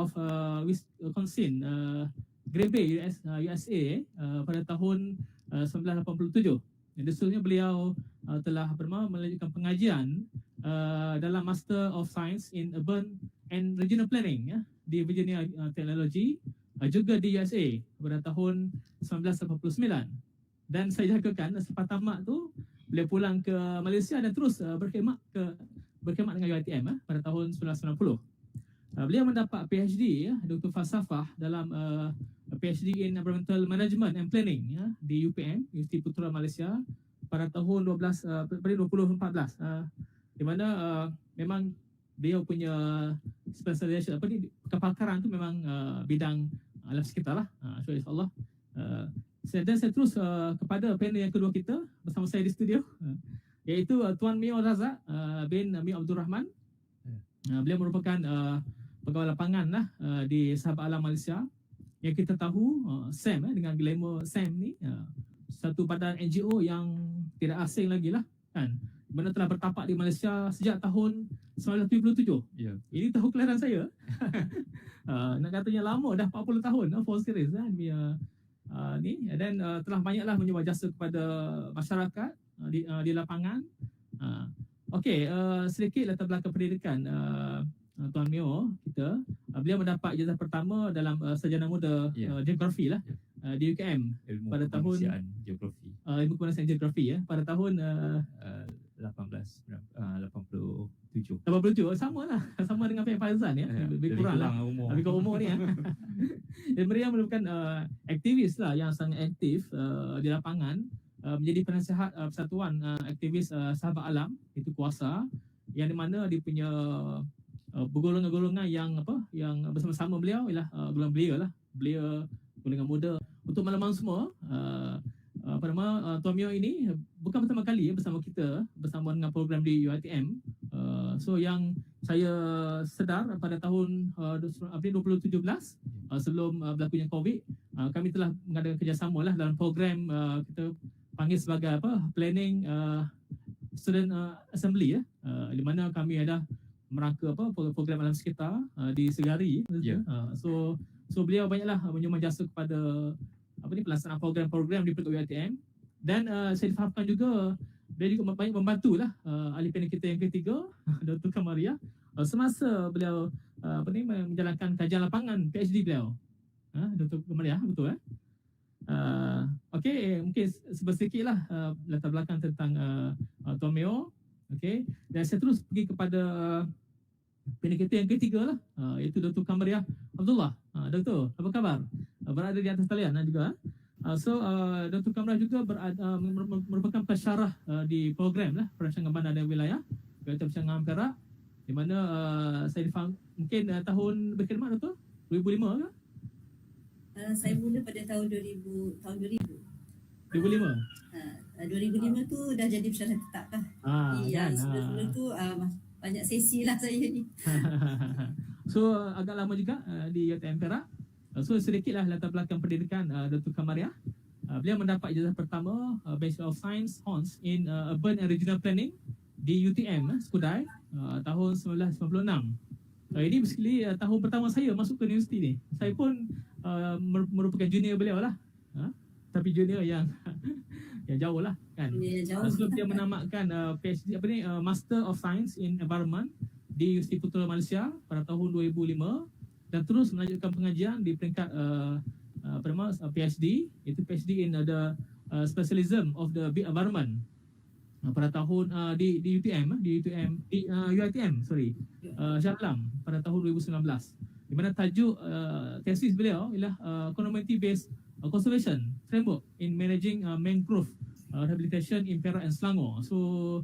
of Wisconsin, Green Bay, USA, pada tahun 1987. Dan seterusnya beliau telah melanjutkan pengajian dalam Master of Science in Urban and Regional Planning di Virginia Technology, juga di USA pada tahun 1989. Dan saya jangkakan selepas tamat tu beliau pulang ke Malaysia dan terus berkhidmat dengan UiTM pada tahun 1990. Beliau mendapat PhD, Dr. Falsafah dalam PhD in Environmental Management and Planning di UPM, Universiti Putra Malaysia pada tahun 2014, di mana memang beliau punya specialization kepakaran tu memang bidang alam sekitar lah. So insyaAllah dan saya terus kepada panel yang kedua kita bersama saya di studio, iaitu Tuan Mio Razak bin Mio Abdul Rahman. Beliau merupakan pegawai lapangan di Sahabat Alam Malaysia, yang kita tahu SAM dengan glamour SAM ni satu badan NGO yang tidak asing lagi lah kan, mana telah bertapak di Malaysia sejak tahun 1977. Yeah. Ini tahun kelahiran saya. Nak katanya lama dah, 40 tahun for series ni, dan telah banyaklah menyumbang jasa kepada masyarakat di lapangan. Okey, sedikit latar belakang pendidikan Tuan Mio kita. Beliau mendapat ijazah pertama dalam sarjana muda geografi lah di UKM pada tahun geografi. Ilmu kemanusiaan geografi pada tahun 87. Sama lah, sama dengan Pak Faizan lebih kurang umur ni Dan beliau merupakan aktivis lah yang sangat aktif di lapangan, menjadi penasihat Persatuan Aktivis Sahabat Alam, itu Kuasa, yang di mana dia punya golongan-golongan yang bersama-sama beliau ialah beliau golongan muda. Untuk malam semua, Tuan Mio ini bukan pertama kali bersama kita, bersama dengan program di UiTM. So yang saya sedar pada tahun April 2017, sebelum berlakunya COVID, kami telah mengadakan kerjasama lah dalam program kita panggil sebagai planning student assembly di mana kami ada merangka program alam sekitar di Segari. So beliau banyaklah menyumbang jasa kepada pelaksanaan program-program di UiTM. Dan saya difahamkan juga beliau juga banyak membantulah ahli panel kita yang ketiga, Dr. Kamaria, semasa beliau menjalankan kajian lapangan PhD beliau. Dr. Kamaria, betul okey, mungkin sedikitlah latar belakang tentang Tuan Mio. Okey, dan saya terus pergi kepada panel kita yang ketiga lah, iaitu Dr. Kamaria Abdullah. Doktor, apa khabar? Berada di atas talian juga. Dr. Kamaria juga merupakan pensyarah di program lah Perancangan Bandar dan Wilayah, iaitu Perancangan Perak, di mana saya difaham mungkin tahun berkhidmat Dr. 2005 ke? Saya mula pada tahun 2000. 2005 tu dah jadi pensyarah tetap lah. Sebelum tu banyak sesi lah saya ni. So agak lama juga di UiTM Perak. So sedikitlah latar belakang pendidikan Dr. Kamaria. Beliau mendapat ijazah pertama Bachelor of Science Hons in Urban and Regional Planning di UTM Skudai tahun 1996. Ini basically tahun pertama saya masuk ke universiti ni. Saya pun merupakan junior beliau lah, tapi junior yang yang jauh lah kan. Sebelum dia menamatkan PhD Master of Science in Environment di Universiti Putra Malaysia pada tahun 2005, dan terus melanjutkan pengajian di peringkat PhD, iaitu PhD in the Specialism of the Built Environment pada tahun di UiTM Shah Alam pada tahun 2019, di mana tajuk tesis beliau ialah Community Based Conservation Framework in Managing Mangrove Rehabilitation in Perak and Selangor. So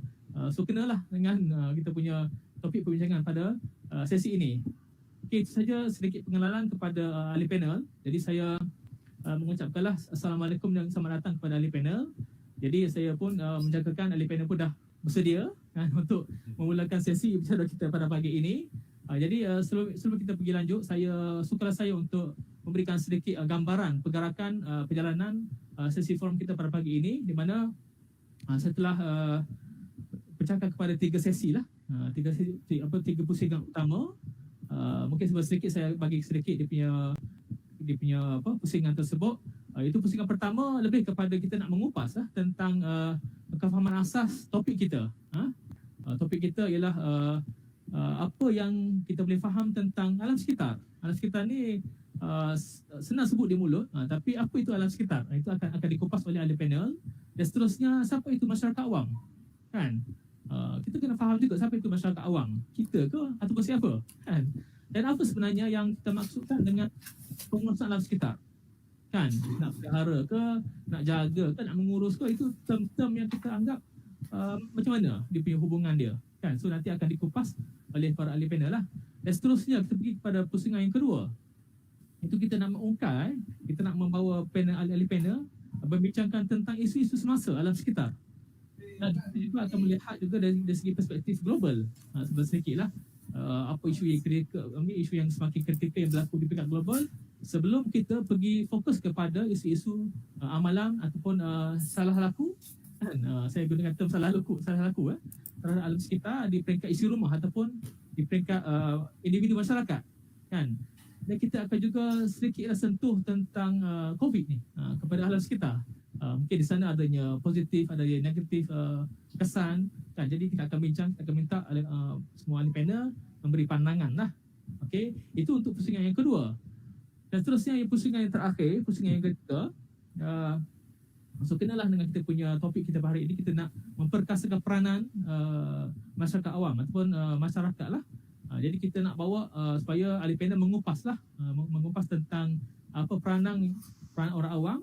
kenalah dengan kita punya topik perbincangan pada sesi ini. Okey, itu saja sedikit pengenalan kepada ahli panel. Jadi saya mengucapkanlah Assalamualaikum dan selamat datang kepada ahli panel. Jadi saya pun menjangkakan ahli panel pun dah bersedia untuk memulakan sesi bicara kita pada pagi ini. Jadi sebelum kita pergi lanjut, sukalah saya untuk memberikan sedikit gambaran pergerakan perjalanan sesi forum kita pada pagi ini, di mana saya telah pecahkan kepada tiga sesi lah, tiga pusingan utama. Mungkin sedikit saya bagi sedikit dia punya pusingan tersebut. Itu pusingan pertama lebih kepada kita nak mengupas tentang kefahaman asas topik kita. Topik kita ialah apa yang kita boleh faham tentang alam sekitar. Alam sekitar ni senang sebut di mulut, tapi apa itu alam sekitar? Itu akan dikupas oleh ahli panel. Dan seterusnya, siapa itu masyarakat awam? Kan? Kita kena faham juga siapa itu masyarakat awam. Kita ke ataupun siapa? Kan? Dan apa sebenarnya yang kita maksudkan dengan pengurusan alam sekitar? Kan? Nak pelihara ke, nak jaga ke, nak mengurus ke, itu term-term yang kita anggap macam mana dia punya hubungan dia. Kan? So nanti akan dikupas oleh para ahli panel lah. Dan seterusnya kita pergi kepada pusingan yang kedua. Itu kita nak mengungkap, kita nak membawa panel ahli panel berbincangkan tentang isu-isu semasa alam sekitar. Dan kita juga akan melihat juga dari segi perspektif global. Sedikit lah apa isu yang kritikal, isu yang semakin kritikal yang berlaku di peringkat global, sebelum kita pergi fokus kepada isu-isu amalan ataupun salah laku. Saya gunakan term salah laku terhadap alam sekitar di peringkat isi rumah ataupun di peringkat individu masyarakat, kan. Dan kita akan juga sedikitlah sentuh tentang COVID ni kepada alam sekitar. Mungkin di sana adanya positif, adanya negatif kesan, kan. Jadi kita akan bincang, kita akan minta semua ahli panel memberi pandangan lah. Okey, itu untuk pusingan yang kedua. Dan seterusnya pusingan yang terakhir, pusingan yang ketiga. So kenalah dengan kita punya topik kita hari ini. Kita nak memperkasakan peranan masyarakat awam ataupun masyarakat lah. Jadi kita nak bawa supaya ahli panel mengupas tentang apa peranan orang awam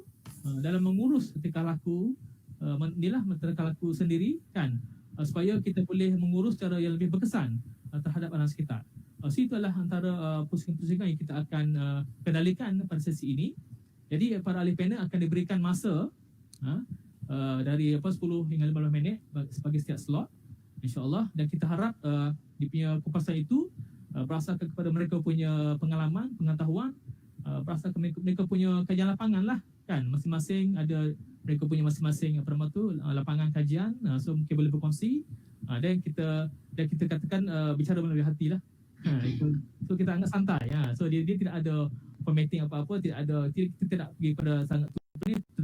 dalam mengurus tingkah laku tingkah laku sendiri, kan, supaya kita boleh mengurus secara yang lebih berkesan terhadap alam sekitar. So itu adalah antara pusingan-pusingan yang kita akan kendalikan pada sesi ini. Jadi para ahli panel akan diberikan masa dari 10 hingga 15 minit sebagai setiap slot, insya-Allah. Dan kita harap di punya kupasan itu berdasarkan kepada mereka punya pengalaman, pengetahuan, berdasarkan mereka punya kajian lapangan lah, kan. Masing-masing ada mereka punya masing-masing lapangan kajian, so mungkin boleh berkongsi, dan kita katakan bicara melalui hati lah. So kita anggap santai. So dia tidak ada formatting apa-apa, kita tidak pergi pada sangat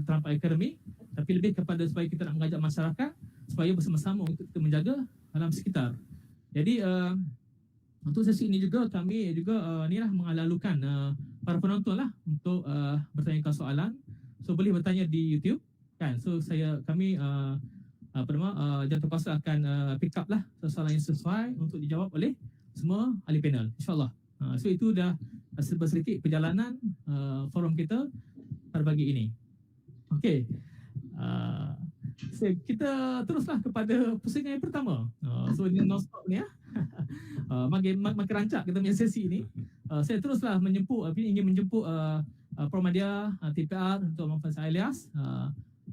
terlampau akademik, tapi lebih kepada supaya kita nak mengajak masyarakat supaya bersama-sama untuk kita menjaga alam sekitar. Jadi untuk sesi ini juga kami juga mengalalukan para penonton lah untuk bertanyakan soalan. So boleh bertanya di YouTube, kan. So kami jatuh kuasa akan pick up lah soalan yang sesuai untuk dijawab oleh semua ahli panel, insyaAllah. So itu dah sedikit perjalanan forum kita pada pagi ini. Okey, so kita teruslah kepada pusingan yang pertama. So ini non-stop ni makin rancak kita punya sesi ini. Saya teruslah ingin menjemput Prof. Madya, TPR untuk Muhammad Ilyas.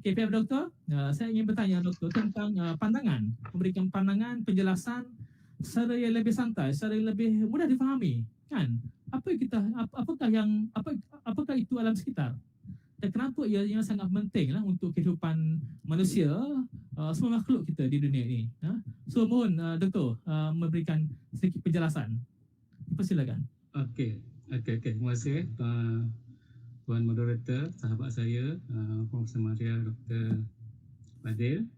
KPF Doktor, saya ingin bertanya Doktor tentang pandangan, memberikan pandangan, penjelasan secara yang lebih santai, secara yang lebih mudah difahami, kan. Apakah itu alam sekitar? Dan kenapa ia sangat penting lah untuk kehidupan manusia, semua makhluk kita di dunia ini. So mohon Doktor memberikan sedikit penjelasan. Persilakan. Okey. Terima kasih Tuan Moderator, sahabat saya Prof. Maria Dr. Fadil.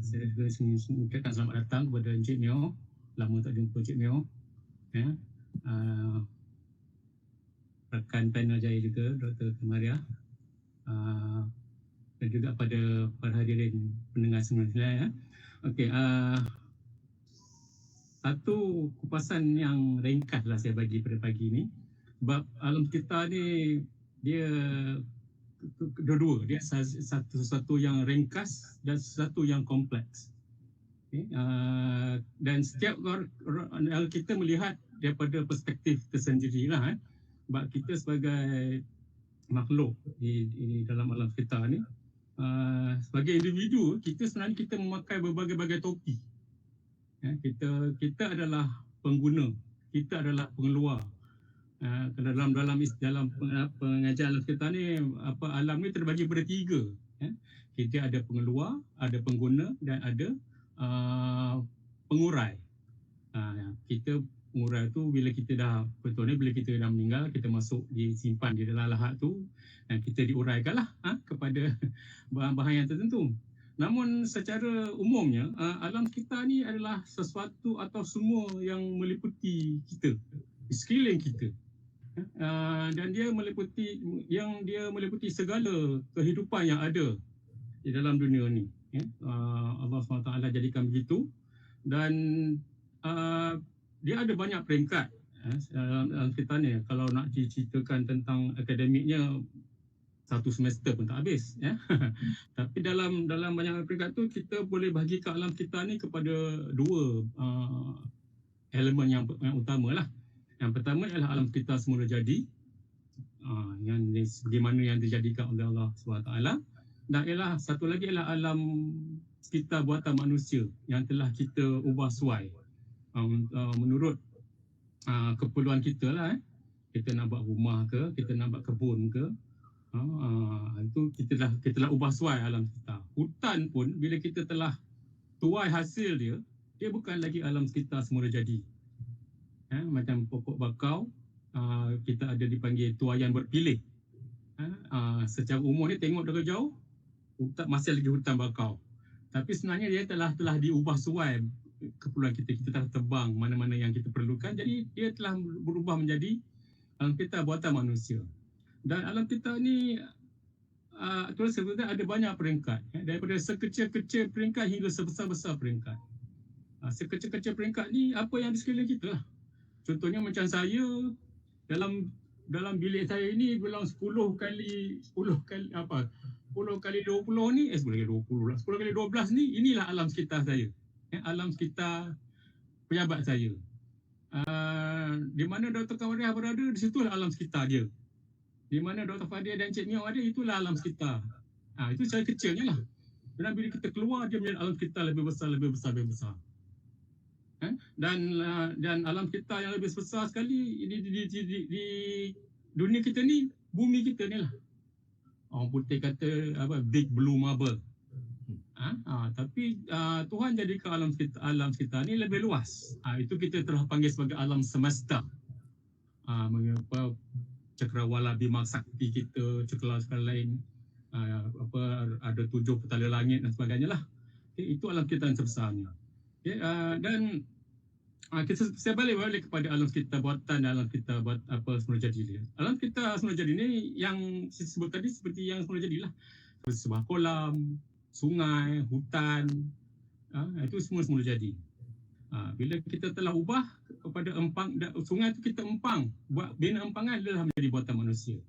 Saya juga mengucapkan selamat datang kepada Encik Mio. Lama tak jumpa Encik Mio. Rakan panel saya juga Dr. Maria, dan juga pada para hadirin pendengar semua. Okey, satu kupasan yang ringkas lah saya bagi pada pagi ni. Sebab alam sekitar ni dia dua-dua, dia satu yang ringkas dan satu yang kompleks. Okay. Dan setiap kita melihat daripada perspektif tersendiri lah. Sebab kita sebagai makhluk di dalam alam sekitar ni, sebagai individu, kita sebenarnya kita memakai berbagai-bagai topi. Kita adalah pengguna, kita adalah pengeluar. Dalam pengajaran alam sekitar ni, alam ni terbagi pada tiga. Kita ada pengeluar, ada pengguna dan ada pengurai. Kita pengurai tu bila kita dah, contohnya bila kita dah meninggal, kita masuk disimpan di dalam lahat tu dan kita diuraikan lah kepada bahan-bahan yang tertentu. Namun secara umumnya alam sekitar ni adalah sesuatu atau semua yang meliputi kita, di sekeliling kita. Dan dia meliputi segala kehidupan yang ada di dalam dunia ni. Allah SWT jadikan begitu, dan dia ada banyak peringkat dalam sekitar ni. Kalau nak diceritakan tentang akademiknya, satu semester pun tak habis, ya. Tapi dalam banyak peringkat tu, kita boleh bahagikan alam sekitar ni kepada dua elemen yang utama lah. Yang pertama ialah alam sekitar semula jadi, yang bagaimana yang dijadikan oleh Allah SWT. Dan ialah satu lagi ialah alam sekitar buatan manusia yang telah kita ubah suai menurut keperluan kita lah. Kita nak buat rumah ke, kita nak buat kebun ke, itu kita telah ubah suai alam sekitar. Hutan pun bila kita telah tuai hasil dia bukan lagi alam sekitar semula jadi. Macam pokok bakau, kita ada dipanggil tuaian berpilih. Secara umum ni tengok dari jauh, hutan masih lagi hutan bakau. Tapi sebenarnya dia telah diubah suai keperluan kita. Kita telah tebang mana-mana yang kita perlukan. Jadi dia telah berubah menjadi alam sekitar buatan manusia. Dan alam kita ni terus sebenarnya ada banyak peringkat, daripada sekecil-kecil peringkat hingga sebesar-besar peringkat. Sekecil-kecil peringkat ni apa yang di sekeliling kita lah. Contohnya macam saya, dalam bilik saya ini bilang 10 kali 20 ni, 10 kali 12 ni, inilah alam sekitar saya. Alam sekitar pejabat saya. Di mana Dr. Kawariah berada, di situlah alam sekitar dia. Di mana Dr. Fadia dan Cik Miao ada, itulah alam sekitar. Itu secara kecilnya lah. Dan bila kita keluar, dia menjadi alam sekitar lebih besar. Dan alam sekitar yang lebih besar sekali di dunia kita ni, bumi kita ni lah. Orang putih kata big blue marble. Tapi Tuhan jadikan alam sekitar ni lebih luas. Itu kita telah panggil sebagai alam semesta. Mengapa cakrawala bima sakti kita, cakrawala lain, ada 7 petala langit dan sebagainya lah. Itu alam kita yang sebesarnya. Dan saya balik kepada alam sekitar buatan dan alam sekitar buat apa semula jadi dia. Alam sekitar semula jadi ni yang saya sebut tadi seperti yang semula jadilah. Seperti sebuah kolam, sungai, hutan, itu semula jadi. Bila kita telah ubah kepada empang, sungai itu kita empang, buat bina empangan adalah menjadi buatan manusia.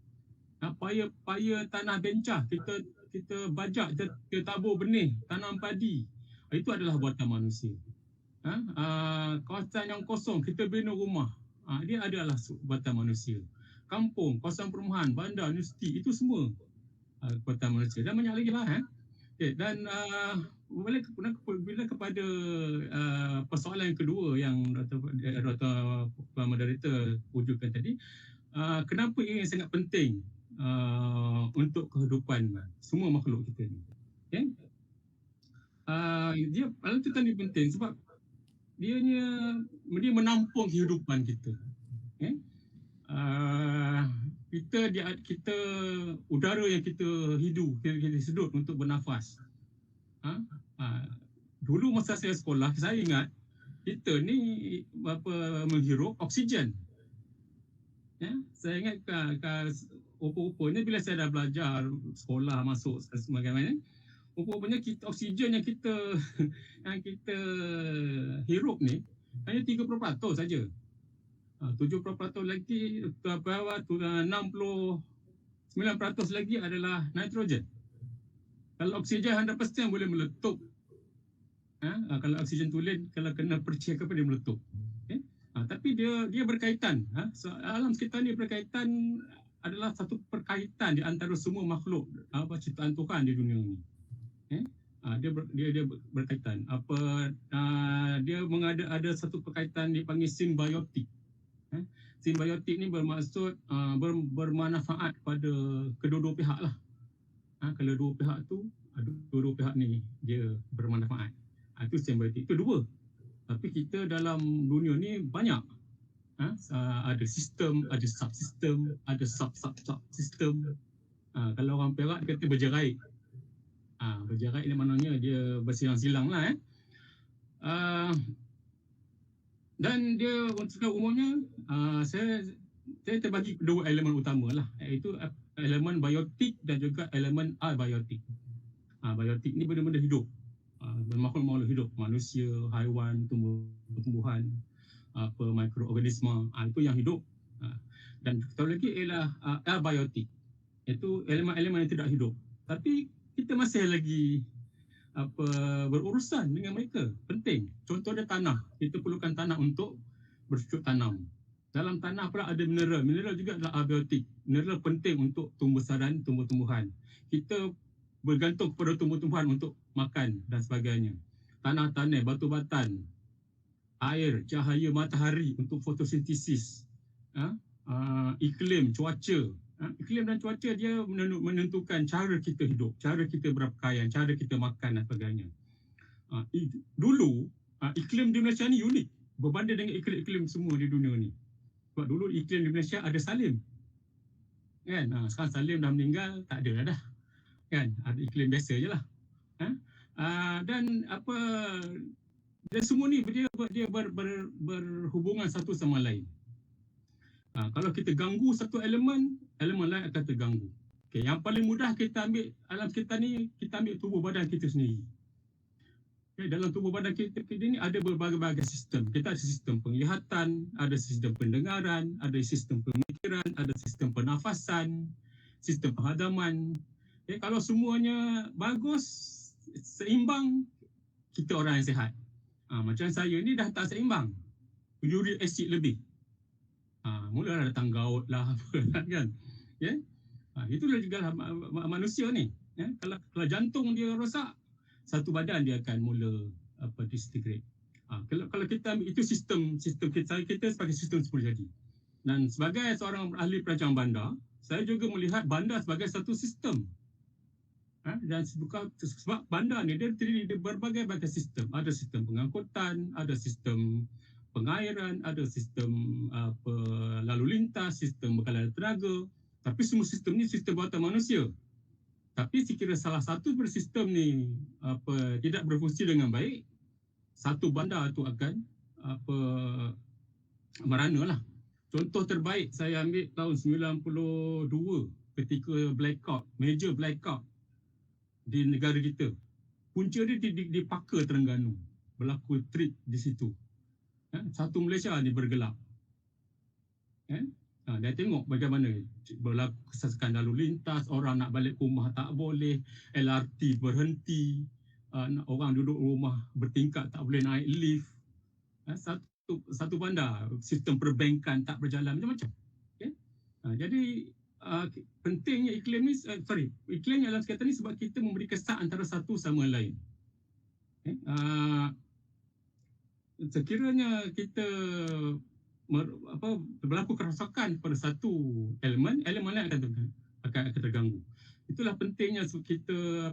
Paya tanah bencah, kita bajak, kita tabur benih, tanam padi, itu adalah buatan manusia. Kawasan yang kosong, kita bina rumah, dia adalah buatan manusia. Kampung, kawasan perumahan, bandar, universiti, itu semua buatan manusia. Dan banyak lagi lah. Dan bila kepada persoalan yang kedua yang Dr. Moderator wujudkan tadi, kenapa ini sangat penting untuk kehidupan semua makhluk kita ni? Alam sekitar ni penting sebab dia menampung kehidupan kita. Kita udara yang kita hidup, kita sedut untuk bernafas. Dulu masa saya sekolah, saya ingat kita ni menghirup oksigen. Saya ingat rupa-rupanya bila saya dah belajar sekolah, masuk sebagainya, rupa-rupanya oksigen yang kita hirup ni hanya 30% saja. 70% lagi, 69% lagi adalah nitrogen. Kalau oksigen 100% boleh meletup. Kalau oksigen tulen, kalau kena percik dia meletup. Tapi dia berkaitan. Alam sekitar ni berkaitan, adalah satu perkaitan di antara semua makhluk ciptaan Tuhan di dunia ni. Dia berkaitan. Dia ada satu perkaitan dipanggil simbiotik. Simbiotik ni bermaksud bermanfaat pada kedua-dua pihak lah. Kalau dua pihak tu, dua-dua pihak ni dia bermanfaat. Itu simbiotik. Itu dua. Tapi kita dalam dunia ni banyak. ada sistem, ada subsistem, ada sub-sub-sub-sistem. Kalau orang Perak kata berjerai. Berjerai ni maknanya dia bersilang-silang lah. Dan dia untuk umumnya saya terbagi dua elemen utama lah, iaitu elemen biotik dan juga elemen abiotik. Biotik ni benda-benda hidup, makhluk-makhluk hidup, manusia, haiwan, tumbuhan, mikroorganisma, itu yang hidup. Dan satu lagi ialah abiotik, iaitu elemen-elemen yang tidak hidup. Tapi kita masih lagi berurusan dengan mereka. Penting. Contohnya tanah. Kita perlukan tanah untuk bercocok tanam. Dalam tanah pula ada mineral. Mineral juga adalah abiotik. Mineral penting untuk tumbuh-besaran tumbuh-tumbuhan. Kita bergantung kepada tumbuh-tumbuhan untuk makan dan sebagainya. Tanah-tanah, batu batan, air, cahaya matahari untuk fotosintesis, iklim, cuaca. Iklim dan cuaca dia menentukan cara kita hidup, cara kita berpakaian, cara kita makan dan sebagainya. Dulu iklim di Malaysia ni unik berbanding dengan iklim-iklim semua di dunia ni. Sebab dulu iklim di Malaysia ada Salim. Kan? Sekarang Salim dah meninggal, tak ada dah. Kan? Ada iklim biasa je lah. Dan semua ni dia berhubungan satu sama lain. Kalau kita ganggu satu elemen lain akan terganggu. Okay, yang paling mudah kita ambil alam kita ni, kita ambil tubuh badan kita sendiri. Okay, dalam tubuh badan kita ni ada berbagai-bagai sistem. Kita ada sistem penglihatan, ada sistem pendengaran, ada sistem pemikiran, ada sistem pernafasan, sistem penghadaman. Okay, kalau semuanya bagus, seimbang, kita orang yang sihat. Macam saya ni dah tak seimbang. Uric acid lebih. Mula datang gout lah kan. Itulah juga manusia ni. Kalau jantung dia rosak, satu badan dia akan mula disintegrate. Kalau kita ambil itu sistem kita sebagai sistem semula jadi. Dan sebagai seorang ahli perancang bandar, saya juga melihat bandar sebagai satu sistem. Dan sebab bandar ni dia terdiri dari berbagai sistem. Ada sistem pengangkutan, ada sistem pengairan, ada sistem lalu lintas, sistem bekalan tenaga. Tapi semua sistem ni sistem buatan manusia. Tapi sekiranya salah satu sistem ni tidak berfungsi dengan baik, satu bandar tu akan merana lah. Contoh terbaik saya ambil tahun 92 ketika blackout, major blackout di negara kita. Punca dia di Paka Terengganu. Berlaku trip di situ. Satu Malaysia ni bergelap. Dia tengok bagaimana berlaku kesasakan lalu lintas, orang nak balik rumah tak boleh, LRT berhenti, orang duduk rumah bertingkat tak boleh naik lift. Satu bandar, sistem perbankan tak berjalan macam-macam. Jadi pentingnya iklim dalam sekatan ni sebab kita memberi kesan antara satu sama lain. Sekiranya kita berlaku kerosakan pada satu elemen lain akan terganggu. Itulah pentingnya kita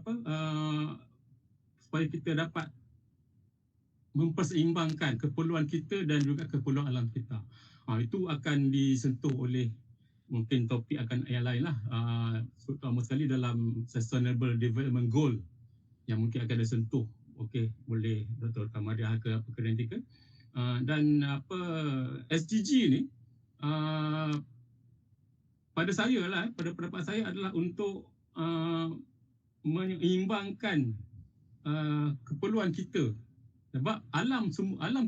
supaya kita dapat memperseimbangkan keperluan kita dan juga keperluan alam kita. Itu akan disentuh oleh mungkin topik akan yang lain lah. Terutama sekali dalam Sustainable Development Goal yang mungkin akan disentuh. Okey, boleh Dr. Kamariah ke apa nanti ke. Dan SDG ni pada saya lah, pada pendapat saya adalah untuk menyeimbangkan keperluan kita. Sebab alam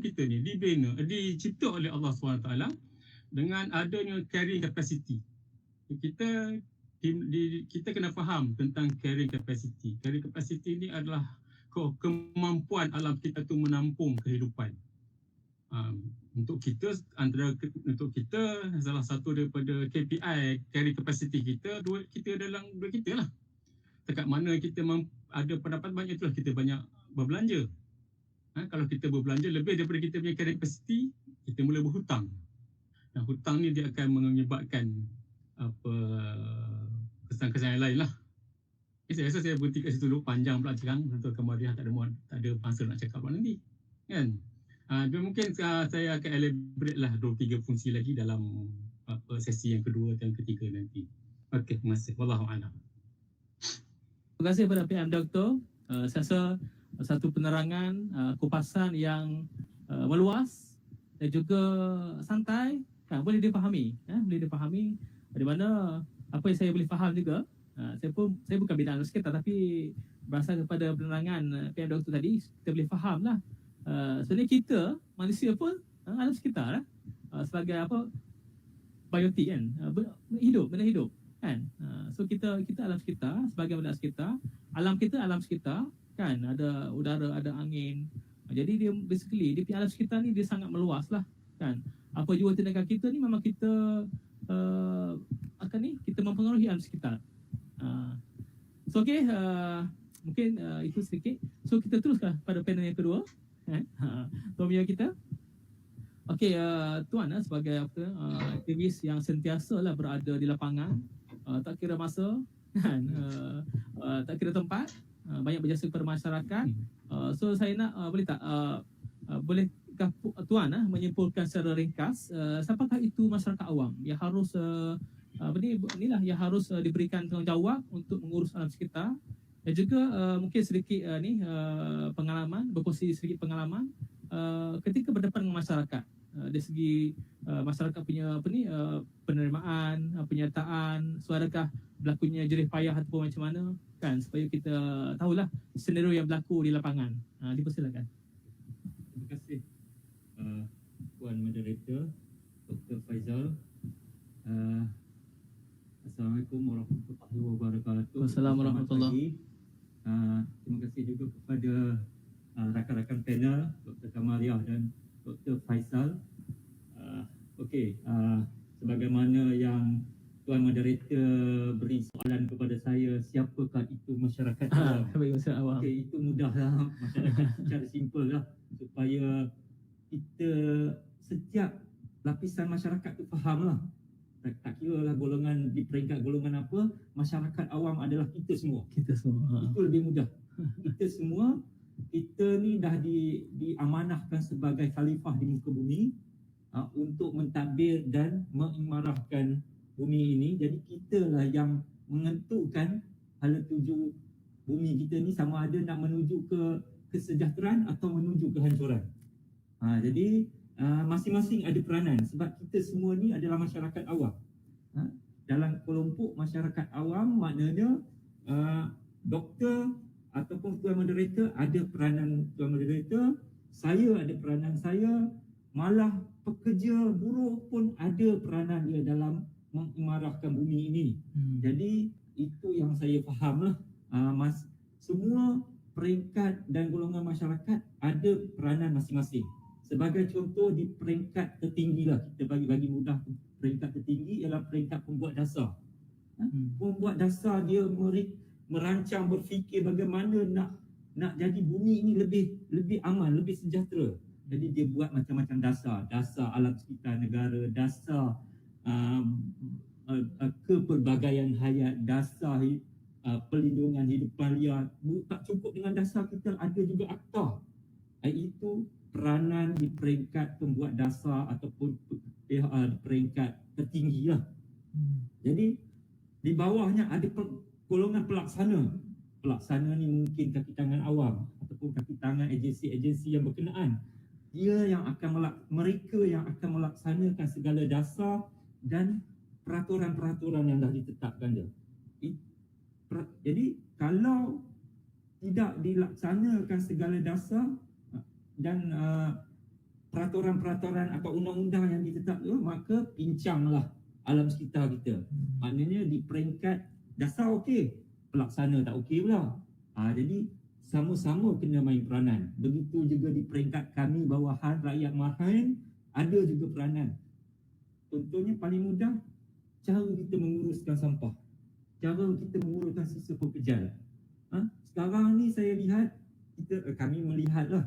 kita ni dicipta oleh Allah SWT dengan adanya carrying capacity. Kita kena faham tentang carrying capacity. Carrying capacity ni adalah kemampuan alam kita tu menampung kehidupan. Untuk kita salah satu daripada KPI carry capacity kita dua kita lah. Dekat mana kita ada pendapat banyak, itulah kita banyak berbelanja. Kalau kita berbelanja lebih daripada kita punya carry capacity, kita mula berhutang. Dan hutang ni dia akan menyebabkan kesan-kesan yang lain lah. Saya rasa saya berhenti kat situ dulu, panjang pula cakap. Dr. Kamariah tak ada masa nak cakap nanti. Kan? Mungkin saya akan elaborate lah 2-3 fungsi lagi dalam sesi yang kedua dan ketiga nanti. Okey, terima kasih. Wallahu a'lam. Terima kasih kepada PM Doktor. Saya rasa satu penerangan, kupasan yang meluas dan juga santai, kan, boleh dipahami, boleh dipahami di mana apa yang saya boleh faham juga. Saya bukan bidang alam sekitar, tapi berdasarkan kepada penerangan PM Doktor tadi, kita boleh faham lah. Sebenarnya kita manusia pun alam sekitar lah. Sebagai apa, biotik kan, benda hidup kan. So kita alam sekitar, sebagai benda sekitar, alam kita alam sekitar kan, ada udara, ada angin. Jadi dia basically dia punya alam sekitar ni dia sangat meluas lah kan. Apa jua tindakan kita ni memang kita kita mempengaruhi alam sekitar. So mungkin itu sedikit. So kita teruskan pada panel yang kedua. Tomia kita. Okey, Tuan sebagai aktivis yang sentiasa lah berada di lapangan, tak kira masa kan, tak kira tempat, banyak berjasa kepada masyarakat. So saya nak bolehkah Tuan menyimpulkan secara ringkas siapakah itu masyarakat awam yang harus inilah yang harus diberikan tanggungjawab untuk mengurus alam sekitar, dan juga mungkin sedikit pengalaman, berkongsi sedikit pengalaman ketika berdepan dengan masyarakat dari segi masyarakat punya penerimaan, penyertaan, suarakah berlakunya jerih payah ataupun macam mana kan, supaya kita tahulah senario yang berlaku di lapangan. Dipersilakan. Terima kasih Puan Moderator Dr. Faizal. Assalamualaikum warahmatullahi wabarakatuh. Wassalamualaikum warahmatullahi. Terima kasih juga kepada rakan-rakan panel Dr. Kamaliah dan Dr. Faizal. Sebagaimana yang Tuan Moderator beri soalan kepada saya, siapakah itu masyarakat awam? Itu mudahlah, masyarakat secara simple lah, supaya kita setiap lapisan masyarakat tu faham lah. Tak kira lah golongan, di peringkat golongan apa, masyarakat awam adalah kita semua. Itu lebih mudah. Kita ni dah diamanahkan sebagai khalifah di muka bumi untuk mentadbir dan mengimarahkan bumi ini. Jadi kita lah yang menentukan hala tuju bumi kita ni, sama ada nak menuju ke kesejahteraan atau menuju kehancuran. Jadi masing-masing ada peranan, sebab kita semua ni adalah masyarakat awam. Dalam kelompok masyarakat awam, maknanya doktor ataupun Tuan Moderator ada peranan Tuan Moderator, saya ada peranan saya, malah pekerja buruh pun ada peranan dia dalam mengimarahkan bumi ini. Jadi itu yang saya faham lah. Semua peringkat dan golongan masyarakat ada peranan masing-masing. Sebagai contoh, di peringkat tertinggi lah, kita bagi mudah, peringkat tertinggi ialah peringkat pembuat dasar. Pembuat dasar dia merancang, berfikir bagaimana nak jadi bumi ini lebih aman, lebih sejahtera. Jadi dia buat macam-macam dasar alam sekitar negara, dasar kepelbagaian hayat, dasar perlindungan hidupan liar. Tak cukup dengan dasar, kita ada juga akta. Itu peranan di peringkat pembuat dasar ataupun peringkat tertinggi lah. Jadi di bawahnya ada golongan pelaksana. Pelaksana ni mungkin kaki tangan awam ataupun kaki tangan agensi-agensi yang berkenaan. Mereka yang akan melaksanakan segala dasar dan peraturan-peraturan yang dah ditetapkan dia. Jadi kalau tidak dilaksanakan segala dasar dan peraturan-peraturan atau undang-undang yang ditetapkan, maka pincanglah alam sekitar kita. Maknanya di peringkat dasar okey, pelaksana tak okey pula. Jadi sama-sama kena main peranan. Begitu juga di peringkat kami bawahan, rakyat marhaen, ada juga peranan. Contohnya paling mudah, cara kita menguruskan sampah, cara kita menguruskan sisa pekerjaan. Sekarang ni saya lihat, kami melihatlah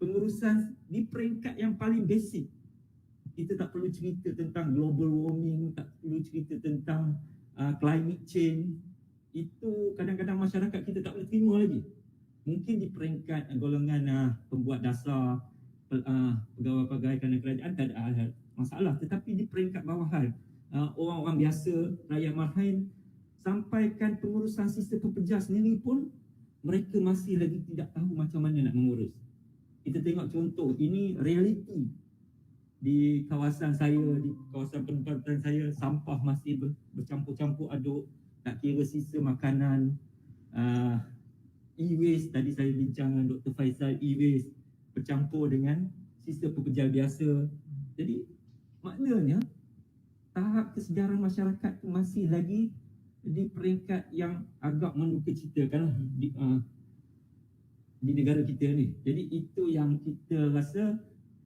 pengurusan di peringkat yang paling basic. Kita tak perlu cerita tentang global warming, tak perlu cerita tentang climate change. Itu kadang-kadang masyarakat kita tak boleh terima lagi. mungkin di peringkat golongan pembuat dasar, pegawai-pegawai kerana kerajaan tak ada masalah, tetapi di peringkat bawahan, orang-orang biasa, rakyat marhain, sampaikan pengurusan sistem pekerja sendiri pun mereka masih lagi tidak tahu macam mana nak mengurus. Kita tengok contoh, ini realiti di kawasan saya, di kawasan penempatan saya, sampah masih bercampur-campur aduk, tak kira sisa makanan, e-waste, tadi saya bincang dengan Dr. Faisal, e-waste bercampur dengan sisa pekerja biasa. Jadi maknanya tahap kesedaran masyarakat tu masih lagi di peringkat yang agak mendukacitakan di negara kita ni. Jadi itu yang kita rasa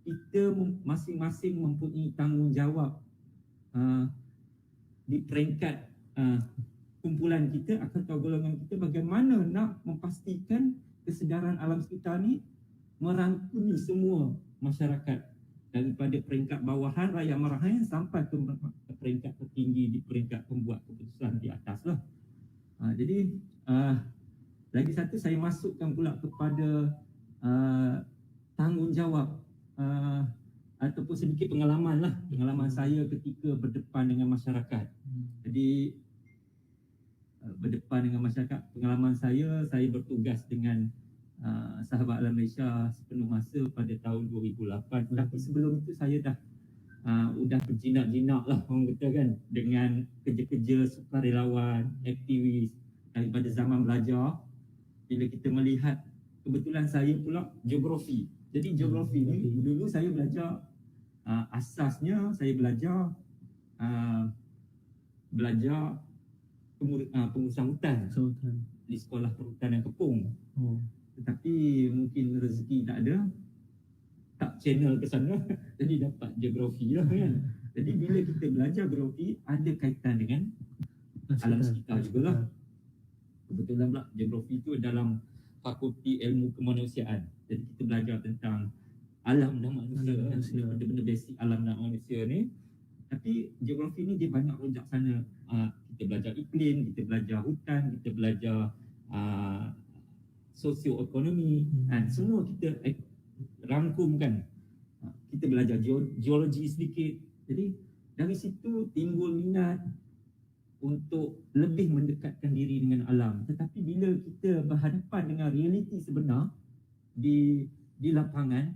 kita masing-masing mempunyai tanggungjawab di peringkat kumpulan kita atau golongan kita, bagaimana nak memastikan kesedaran alam sekitar ni merangkumi semua masyarakat daripada peringkat bawahan rakyat marhain sampai ke peringkat tertinggi di peringkat pembuat keputusan di atas lah. Jadi lagi satu saya masukkan pula kepada tanggungjawab ataupun sedikit pengalaman lah, pengalaman saya ketika berdepan dengan masyarakat. Jadi berdepan dengan masyarakat, pengalaman saya bertugas dengan Sahabat Alam Malaysia sepenuh masa pada tahun 2008. Tapi sebelum itu saya dah berjinak-jinak lah orang kata kan, dengan kerja-kerja sukarelawan, aktivis daripada zaman belajar. Bila kita melihat, kebetulan saya pula geografi. Jadi geografi ni dulu saya belajar, asasnya saya belajar pengurusan hutan di Sekolah Perhutanan Kepung. Tetapi mungkin rezeki tak ada, tak channel ke sana, jadi dapat geografi lah kan. Jadi bila kita belajar geografi, ada kaitan dengan alam sekitar jugalah. Kebetulan pula geografi itu dalam Fakulti Ilmu Kemanusiaan. Jadi kita belajar tentang alam dan manusia, benda-benda basic alam dan manusia ni. Tapi geografi ni dia banyak rujak sana. Kita belajar iklim, kita belajar hutan, kita belajar sosioekonomi, semua kita rangkumkan. Kita belajar geologi sedikit. Jadi dari situ timbul minat untuk lebih mendekatkan diri dengan alam. Tetapi bila kita berhadapan dengan realiti sebenar di lapangan,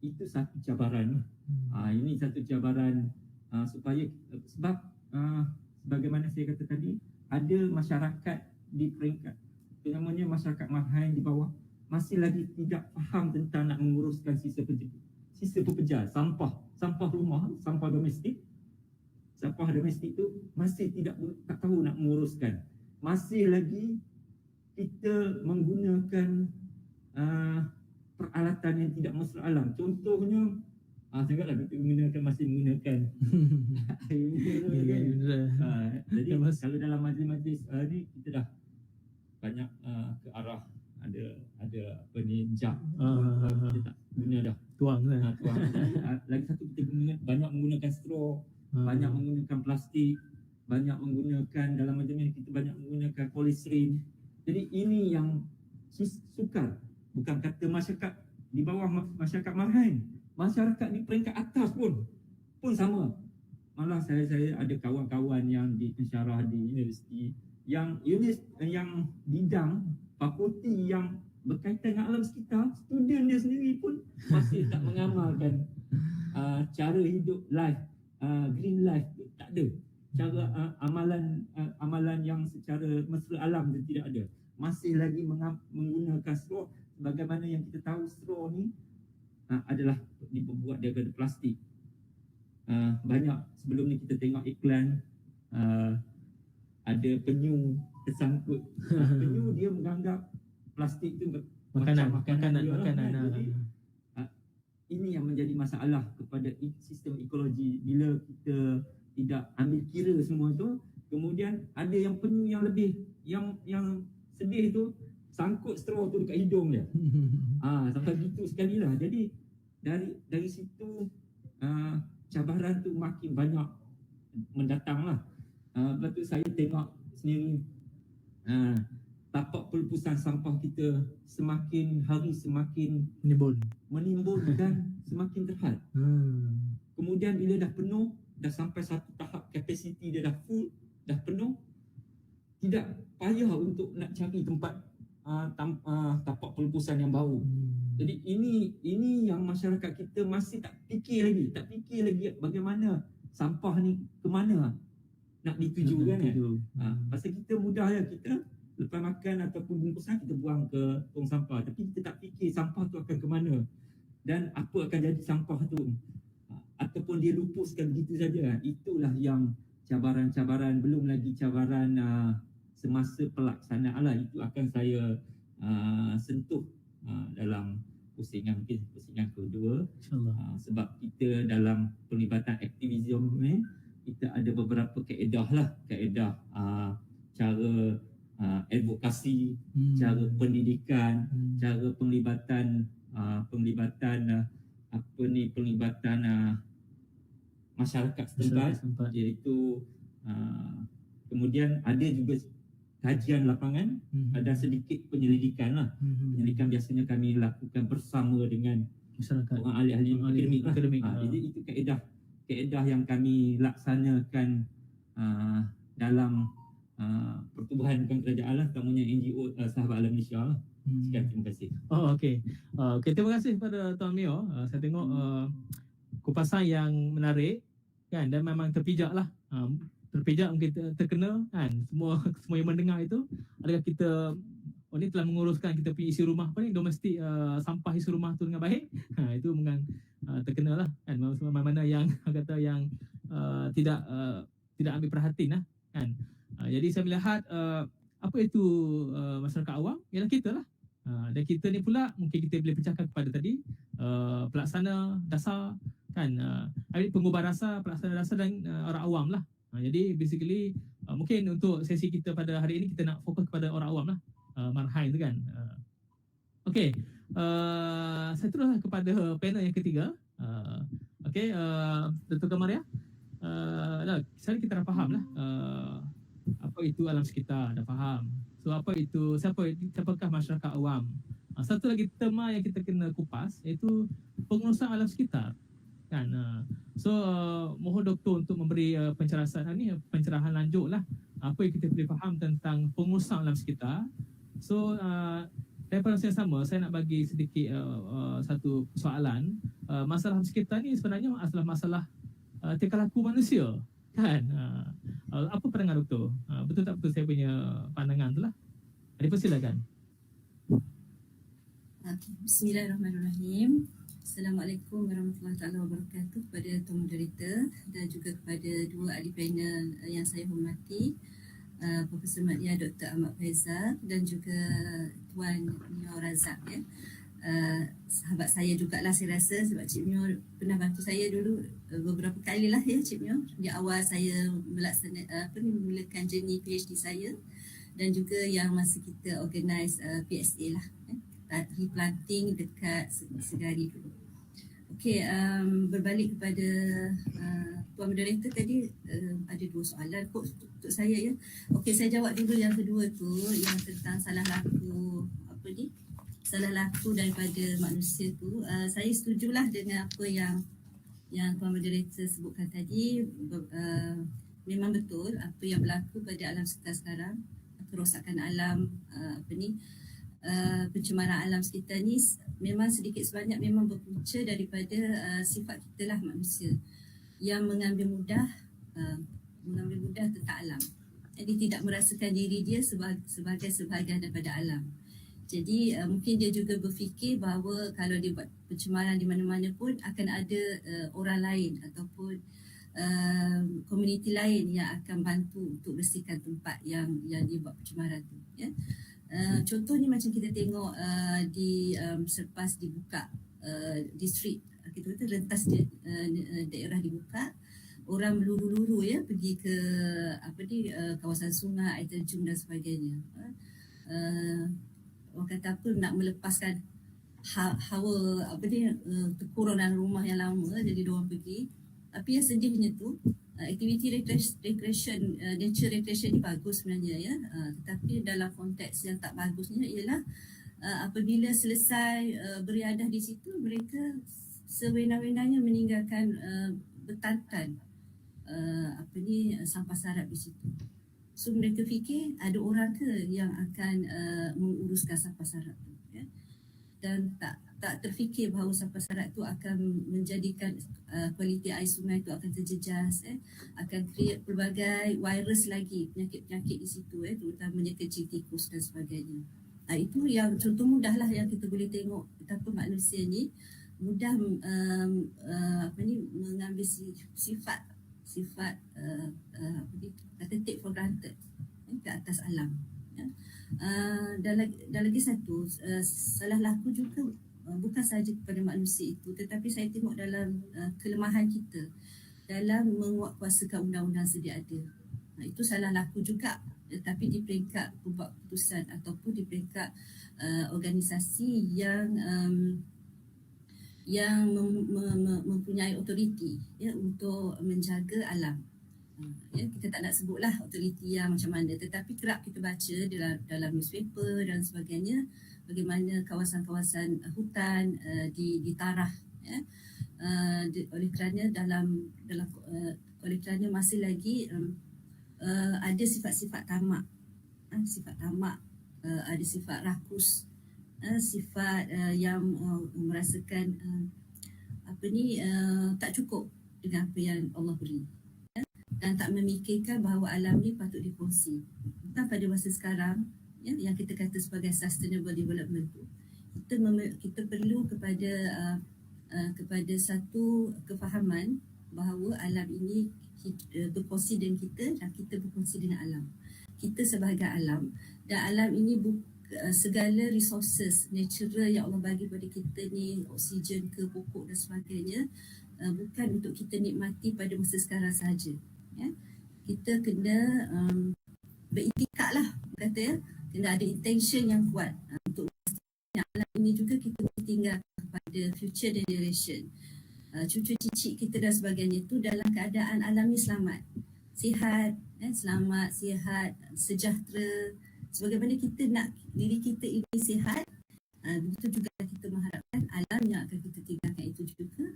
itu satu cabaran. Ini satu cabaran supaya sebab sebagaimana saya kata tadi, ada masyarakat di peringkat namanya masyarakat marhain di bawah masih lagi tidak faham tentang nak menguruskan sisa pekerja, sampah rumah, sampah domestik tu masih tak tahu nak menguruskan. Masih lagi kita menggunakan peralatan yang tidak masuk alam. Contohnya sangatlah kita masih menggunakan air mineral kan. Jadi kalau dalam majlis-majlis ni kita dah banyak ke arah ada apa ni, jug, kita tak guna dah, tuang. Lagi satu, kita banyak menggunakan straw, banyak menggunakan plastik, banyak menggunakan dalam majlis kita banyak menggunakan polystyrene. Jadi ini yang sukar. Bukan kata masyarakat di bawah masyarakat marhain, masyarakat di peringkat atas pun sama. Malah saya ada kawan-kawan yang di pensyarah di universiti yang bidang fakulti yang berkaitan dengan alam sekitar, student dia sendiri pun masih tak mengamalkan cara hidup life, green life, tak ada. Cara amalan yang secara mesra alam dia tidak ada. Masih lagi menggunakan straw. Bagaimana yang kita tahu, straw ni adalah dibuat daripada plastik. Banyak sebelum ni kita tengok iklan, ada penyu tersangkut. Penyu dia menganggap plastik tu makanan. Jadi, ini yang menjadi masalah kepada sistem ekologi. Bila kita tidak ambil kira semua tu, kemudian ada yang penyu yang lebih yang sedih tu sangkut straw tu dekat hidung dia. Sampai gitu sekali lah. Jadi dari situ cabaran tu makin banyak mendatang lah. Lepas tu saya tengok sendiri tapak pelepasan sampah kita semakin hari semakin menimbun dan semakin terhad. Kemudian bila dah penuh, dah sampai satu tahap kapasiti dia dah full, dah penuh, tidak payah untuk nak cari tempat tapak pelepasan yang baru. Jadi ini yang masyarakat kita masih tak fikir lagi bagaimana sampah ni ke mana nak dituju kan. Pasal kita mudah ya, kita lepas makan ataupun bungkusan kita buang ke tong sampah, tapi kita tak fikir sampah tu akan ke mana dan apa akan jadi sampah tu, ataupun dia lupuskan begitu saja. Itulah yang cabaran-cabaran, belum lagi cabaran semasa pelaksanaan lah. Itu akan saya sentuh dalam pusingan kedua. Sebab kita dalam pelibatan aktivisme ni, kita ada beberapa kaedah cara advokasi, cara pendidikan, cara penglibatan masyarakat setempat, iaitu kemudian ada juga kajian lapangan, ada sedikit penyelidikan lah. Penyelidikan biasanya kami lakukan bersama dengan masyarakat, orang ahli-ahli akademik lah. Jadi itu kaedah yang kami laksanakan dalam pertubuhan bukan kerajaan lah, terutamanya NGO Sahabat Alam Malaysia lah. Sekian, terima kasih. Okey, terima kasih kepada Tuan Mio. Saya tengok kupasan yang menarik kan, dan memang terpijak lah. Terpijak mungkin terkena kan, semua yang mendengar itu, adakah kita ni telah menguruskan kita punya isi rumah domestik, sampah isi rumah tu dengan baik. Itu memang terkena lah kan, mana yang kata yang tidak ambil perhatian lah kan. Jadi saya melihat apa itu masyarakat awam ialah kita lah. Dan kita ni pula mungkin kita boleh pecahkan kepada tadi pelaksana dasar kan, pengubah rasa, pelaksana dasar dan orang awam lah. Jadi basically mungkin untuk sesi kita pada hari ini kita nak fokus kepada orang awam lah, marhain tu kan. Okey, saya teruslah kepada panel yang ketiga. Okey, Dr. Kamaria, sekarang kita dah faham lah apa itu alam sekitar, dah faham. So apa itu, siapakah masyarakat awam. Satu lagi tema yang kita kena kupas iaitu pengurusan alam sekitar kan. So mohon doktor untuk memberi pencerahan lanjut lah apa yang kita boleh faham tentang pengurusan alam sekitar. So daripada yang sama, saya nak bagi sedikit satu soalan. Masalah alam sekitar ni sebenarnya adalah masalah tingkah laku manusia kan. Apa pandangan doktor? Betul tak betul saya punya pandangan tu lah? Dipersilakan. Bismillahirrahmanirrahim. Assalamualaikum warahmatullahi wabarakatuh kepada Tuan Moderator dan juga kepada dua ahli panel yang saya hormati, Profesor Madya Dr. Ahmad Faizal dan juga Tuan Mio Razak ya. Sahabat saya jugalah saya rasa, sebab Cik Mio pernah bantu saya dulu beberapa kali lah ya Cik Mio, di awal saya memulakan journey PhD saya, dan juga yang masa kita organize PSA lah replanting dekat Segari dulu. Okey, berbalik kepada Tuan Moderator tadi, ada dua soalan untuk saya ya. Okey, saya jawab dulu yang kedua tu, yang tentang salah laku daripada manusia tu. Saya setujulah dengan apa yang Tuan Moderator sebutkan tadi. Memang betul apa yang berlaku pada alam sekitar sekarang, kerosakan alam, pencemaran alam sekitar ni memang sedikit sebanyak memang berpunca daripada sifat kita lah manusia yang mengambil mudah tentang alam. Jadi tidak merasakan diri dia sebagai sebahagian daripada alam. Jadi mungkin dia juga berfikir bahawa kalau dia buat pencemaran di mana-mana pun akan ada orang lain ataupun komuniti lain yang akan bantu untuk bersihkan tempat yang dia buat pencemaran tu ya. Contohnya macam kita tengok di selepas dibuka distrik, kita kata rentas daerah dibuka, orang meluru-luru ya pergi ke kawasan sungai, air terjun dan sebagainya. Orang kata apa, nak melepaskan hawa tekuron dalam rumah yang lama, jadi diorang pergi. Tapi yang sedihnya tu, Aktiviti recreation, nature recreation ni bagus sebenarnya ya. Tetapi dalam konteks yang tak bagusnya ialah apabila selesai beriadah di situ, mereka sewenang-wenangnya meninggalkan betantan sampah sarap di situ. So mereka fikir ada orang ke yang akan menguruskan sampah sarap tu ya. Dan tak terfikir bahawa sampah sarap tu akan menjadikan kualiti air sungai tu akan terjejas, akan create pelbagai virus lagi, penyakit-penyakit di situ, terutamanya kecil tikus dan sebagainya. Itu yang contoh mudah lah yang kita boleh tengok betapa manusia ni mudah mengambil sifat kata take for granted ke atas alam ya. Dan lagi satu, salah laku juga bukan sahaja kepada manusia itu, tetapi saya tengok dalam kelemahan kita dalam menguatkuasakan undang-undang sedia ada. Itu salah laku juga, tetapi di peringkat pembuat keputusan ataupun di peringkat organisasi yang mempunyai otoriti ya untuk menjaga alam. Ya, kita tak nak sebutlah otoriti yang macam mana, tetapi kerap kita baca dalam newspaper dan sebagainya bagaimana kawasan-kawasan hutan ditarah ya. Oleh kerana oleh kerana masih lagi ada sifat-sifat tamak, ada sifat rakus, sifat yang merasakan tak cukup dengan apa yang Allah beri dan tak memikirkan bahawa alam ni patut dikongsi. Bukan pada masa sekarang ya, yang kita kata sebagai sustainable development tu, kita perlu kepada satu kefahaman bahawa alam ini berkongsi dengan kita dan kita berkongsi dengan alam. Kita sebagai alam, dan alam ini segala resources natural yang Allah bagi pada kita ni, oksigen ke, pokok dan sebagainya, bukan untuk kita nikmati pada masa sekarang sahaja ya. Kita kena beriktikad lah kata ya, kena ada intention yang kuat untuk alam ini juga kita boleh tinggal kepada future generation, cucu cicit kita dan sebagainya tu dalam keadaan alam ni selamat, sihat, selamat, sihat, sejahtera. Sebagaimana kita nak diri kita ini sihat, begitu juga kita mengharapkan alam yang akan kita tinggalkan itu juga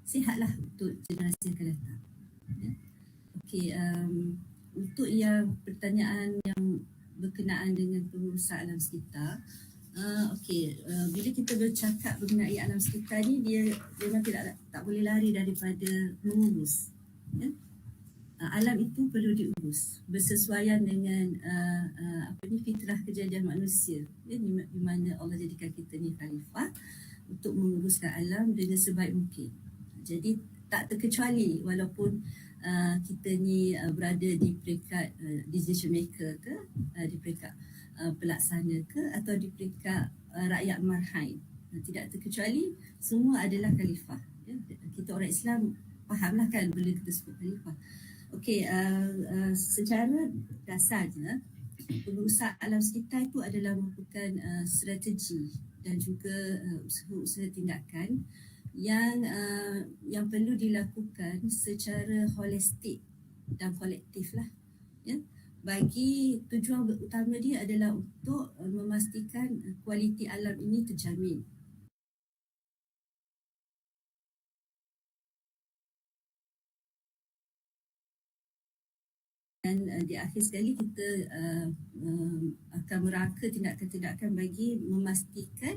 sihatlah untuk generasi akan datang. Ya. Okey, untuk yang pertanyaan yang berkenaan dengan pengurusan alam sekitar, bila kita bercakap mengenai alam sekitar ni, dia memang tak boleh lari daripada mengurus. Ya. Alam itu perlu diurus bersesuaian dengan fitrah kejadian manusia ya, di mana Allah jadikan kita ni khalifah untuk menguruskan alam dengan sebaik mungkin. Jadi tak terkecuali walaupun kita ni berada di peringkat decision maker ke, di peringkat pelaksana ke, atau di peringkat rakyat marhain, tidak terkecuali semua adalah khalifah ya. Kita orang Islam fahamlah kan bila kita sebut khalifah. Okey, secara dasarnya pengurusan alam sekitar itu adalah merupakan strategi dan juga usaha-usaha tindakan yang perlu dilakukan secara holistik dan kolektif lah ya. Bagi tujuan utama dia adalah untuk memastikan kualiti alam ini terjamin. Dan di akhir sekali kita akan merangka tindakan-tindakan bagi memastikan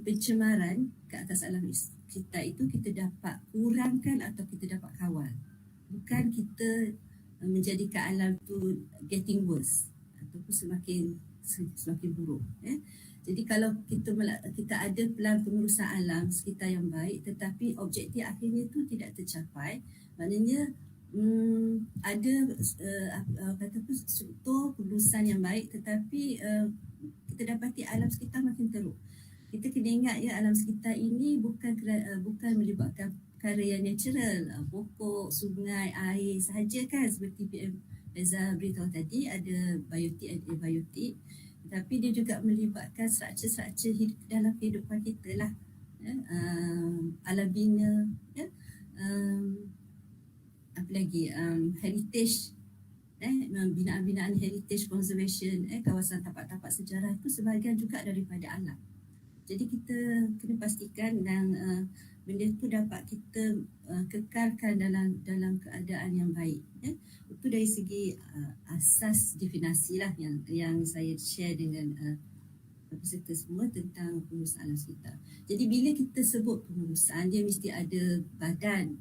pencemaran ke atas alam kita itu kita dapat kurangkan atau kita dapat kawal. Bukan kita menjadikan alam tu getting worse ataupun semakin buruk ya. Jadi kalau kita ada plan pengurusan alam sekitar yang baik, tetapi objektif akhirnya itu tidak tercapai, maknanya ada struktur pengurusan yang baik, tetapi kita dapati alam sekitar makin teruk. Kita kena ingat ya, alam sekitar ini bukan melibatkan perkara yang natural, pokok, sungai, air sahaja kan, seperti PM Reza beritahu tadi, ada biotik, ada abiotik, tetapi dia juga melibatkan struktur-struktur dalam kehidupan kita lah ya, alam bina ya, apa lagi, heritage, binaan-binaan heritage conservation, kawasan tapak-tapak sejarah itu sebahagian juga daripada alam. Jadi kita kena pastikan dan benda itu dapat kita kekalkan dalam keadaan yang baik. Itu dari segi asas definasi lah yang saya share dengan peserta semua tentang pengurusan alam sekitar. Jadi bila kita sebut pengurusan, dia mesti ada badan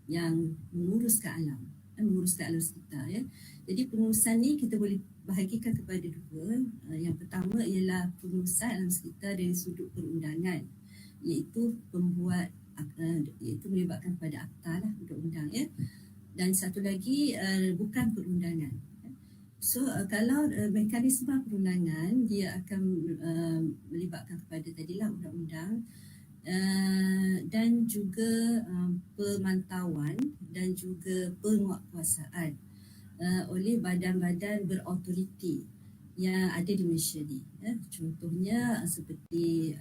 yang menguruskan alam, menguruskan alam sekitar. Jadi pengurusan ni kita boleh bahagikan kepada dua. Yang pertama ialah pengurusan alam sekitar dari sudut perundangan, iaitu iaitu melibatkan pada akta lah, undang-undang Dan satu lagi bukan perundangan. So kalau mekanisme perundangan dia akan melibatkan kepada tadilah undang-undang dan juga pemantauan dan juga penguatkuasaan oleh badan-badan berautoriti yang ada di Malaysia ni. Contohnya seperti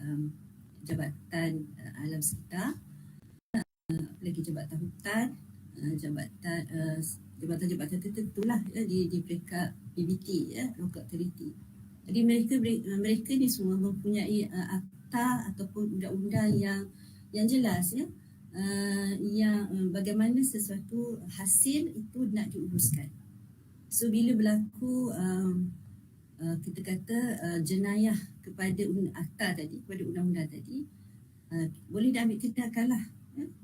Jabatan Alam Sekitar, apalagi Jabatan Hutan, jabatan-jabatan tertentu lah di peringkat PBT, Local Authority. Jadi mereka ni semua mempunyai akta ataupun undang-undang yang jelas, yang bagaimana sesuatu hasil itu nak diuruskan. So bila berlaku kita kata jenayah kepada akta tadi, kepada undang-undang tadi, boleh diambil tindakan lah.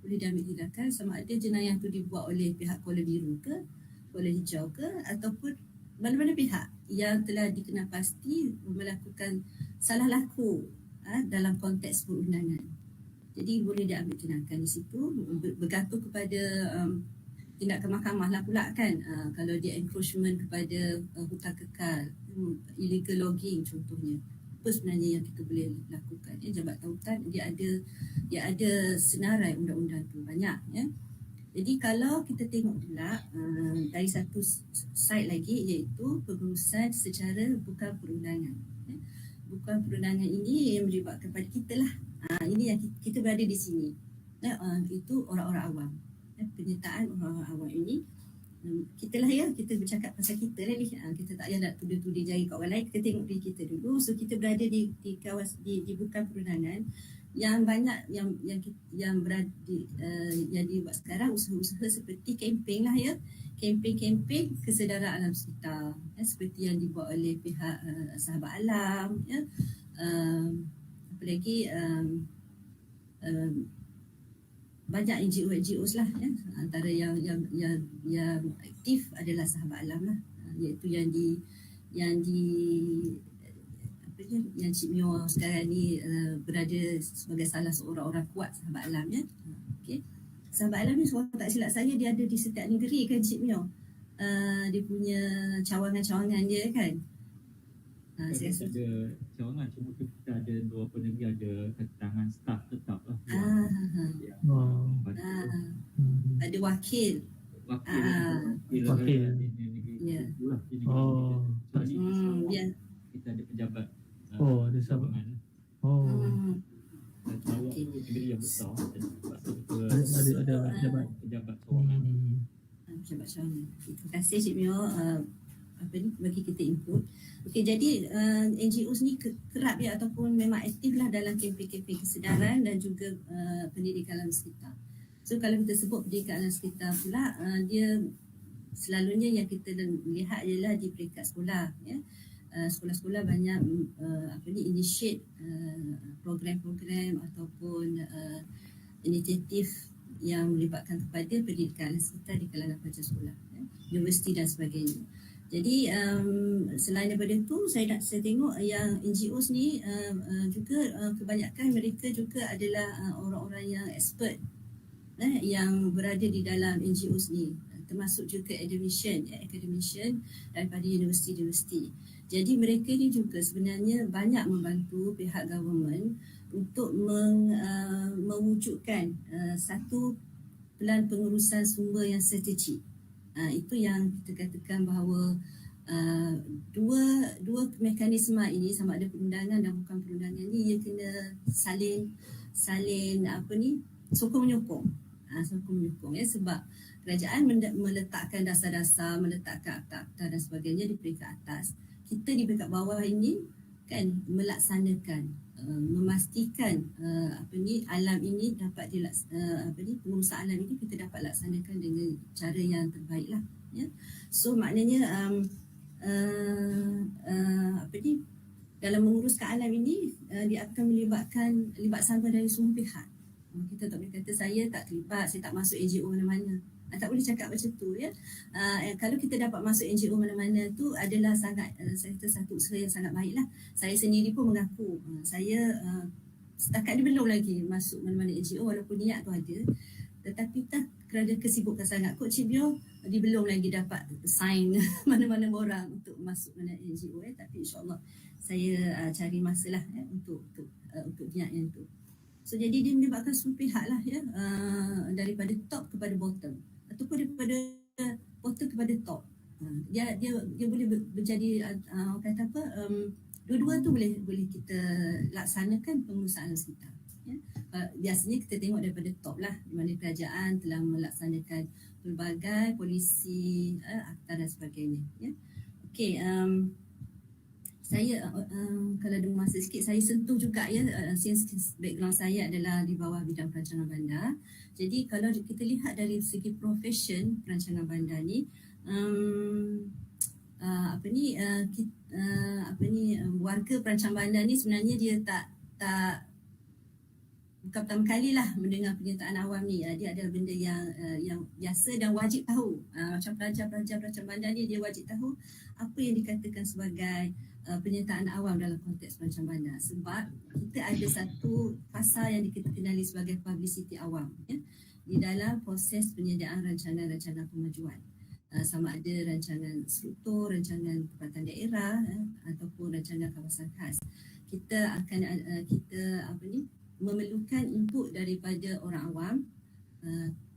Boleh diambil tindakan sama ada jenayah itu dibuat oleh pihak Kuala Biru ke, Kuala Hijau ke, ataupun mana-mana pihak yang telah dikenal pasti melakukan salah laku dalam konteks perundangan. Jadi boleh diambil tindakan di situ, bergantung kepada tindakan mahkamah lah pula kan. Kalau dia encroachment kepada hutan kekal, illegal logging contohnya, apa sebenarnya yang kita boleh lakukan? Jabatan Hutan dia ada senarai undang-undang tu banyak. Jadi kalau kita tengok pula dari satu side lagi, iaitu pengurusan secara bukan perundangan. Bukan perundangan ini yang melibatkan kepada kita lah. Ini yang kita berada di sini. Itu orang-orang awam. Penyertaan orang-orang awam ini, kita lah kita bercakap pasal kita lah ni. Kita tak payah nak tuduh-tuduh jari kat orang lain, kita tengok diri kita dulu. So kita berada di kawasan di bukan perundangan yang banyak yang berada yang dibuat sekarang, usaha-usaha seperti kempen lah kempen kesedaran alam sekitar, seperti yang dibuat oleh pihak Sahabat Alam, apa lagi banyak NGOs lah, antara yang aktif adalah Sahabat Alam lah, iaitu yang Cik Myo sekarang ni berada sebagai salah seorang orang kuat Sahabat Alam Okay. Sahabat Alam ni, kalau tak silap saya, dia ada di setiap negeri kan Cik Myo. Dia punya cawangan-cawangan dia kan. Saya rasa ada cawangan, cuma kita ada beberapa negeri ada ketangan staf tetap lah. Ada wakil. Wakil. Ya. Kita ada pejabat. Ada sahabat. Negeri yang besar Ada pejabat cawangan. Pejabat cawangan. Terima kasih Cik Myo bagi kita input. Okey, jadi NGOs ni kerap ataupun memang aktif lah dalam kempen-kempen kesedaran dan juga pendidikan alam sekitar. So kalau kita sebut pendidikan alam sekitar pula, dia selalunya yang kita lihat ialah di peringkat sekolah. Sekolah-sekolah banyak initiate program-program ataupun inisiatif yang melibatkan kepada pendidikan alam sekitar di kalangan pelajar sekolah, universiti dan sebagainya. Jadi selain daripada itu, saya tengok yang NGOs ni juga kebanyakan mereka juga adalah orang-orang yang expert yang berada di dalam NGOs ni, termasuk juga academician daripada universiti-universiti. Jadi mereka ni juga sebenarnya banyak membantu pihak government untuk mewujudkan satu pelan pengurusan sumber yang strategik. Itu yang kita katakan bahawa dua mekanisme ini, sama ada perundangan dan bukan perundangan ni, ia kena saling sokong menyokong. Sebab kerajaan meletakkan dasar-dasar, meletakkan akta-akta dan sebagainya di peringkat atas. Kita di peringkat bawah ini kan melaksanakan, memastikan alam ini dapat pengurusan alam ini kita dapat laksanakan dengan cara yang terbaik lah, ya. So maknanya dalam menguruskan alam ini dia akan melibatkan sama dari semua pihak. Kita tak boleh kata saya tak terlibat, saya tak masuk NGO mana-mana. Tak boleh cakap macam tu, ya. Kalau kita dapat masuk NGO mana-mana tu adalah sangat saya kata satu usaha yang sangat baiklah. Saya sendiri pun mengaku saya setakat ni belum lagi masuk mana-mana NGO walaupun niat tu ada. Tetapi kerana kesibukan sangat Kod Cik Bio, dia belum lagi dapat sign mana-mana orang untuk masuk mana NGO, tapi insyaAllah saya cari masalah untuk niat yang tu. So jadi dia melibatkan semua pihak lah, ya, daripada top kepada bottom ataupun daripada bottom kepada top. Dia boleh menjadi kata apa, dua-dua tu boleh kita laksanakan pengurusan alam sekitar, ya. Biasanya kita tengok daripada top lah, di mana kerajaan telah melaksanakan pelbagai polisi, akta dan sebagainya, ya. Okey, saya kalau ada masa sikit saya sentuh juga, ya, since background saya adalah di bawah bidang perancangan bandar. Jadi kalau kita lihat dari segi profession perancangan bandar ni, warga perancang bandar ni sebenarnya dia tak bukan pertama kali lah mendengar pernyataan awam ni. Dia adalah benda yang biasa dan wajib tahu. Macam pelajar-pelajar perancang bandar ni, dia wajib tahu apa yang dikatakan sebagai pernyataan awam dalam konteks perancang bandar. Sebab kita ada satu fasa yang kita kenali sebagai publicity awam, ya, di dalam proses penyediaan rancangan-rancangan pemajuan. Sama ada rancangan struktur, rancangan tempatan daerah, ataupun rancangan kawasan khas. Kita akan memerlukan input daripada orang awam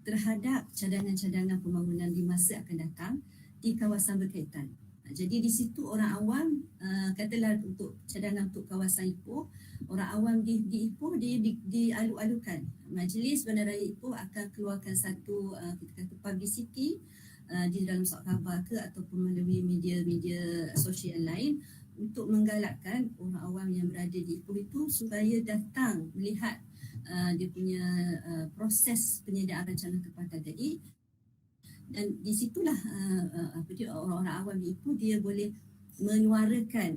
terhadap cadangan-cadangan pembangunan di masa akan datang di kawasan berkaitan. Jadi di situ orang awam, katalah untuk cadangan untuk kawasan Ipoh, orang awam di Ipoh dia dialu-alukan. Majlis Bandaraya Ipoh akan keluarkan satu kita kata publicity di dalam surat khabar ke ataupun melalui media-media sosial lain untuk menggalakkan orang awam yang berada di Ipoh itu supaya datang melihat dia punya proses penyediaan rancangan tempatan tadi. Dan di situlah orang-orang awam di Ipoh dia boleh menyuarakan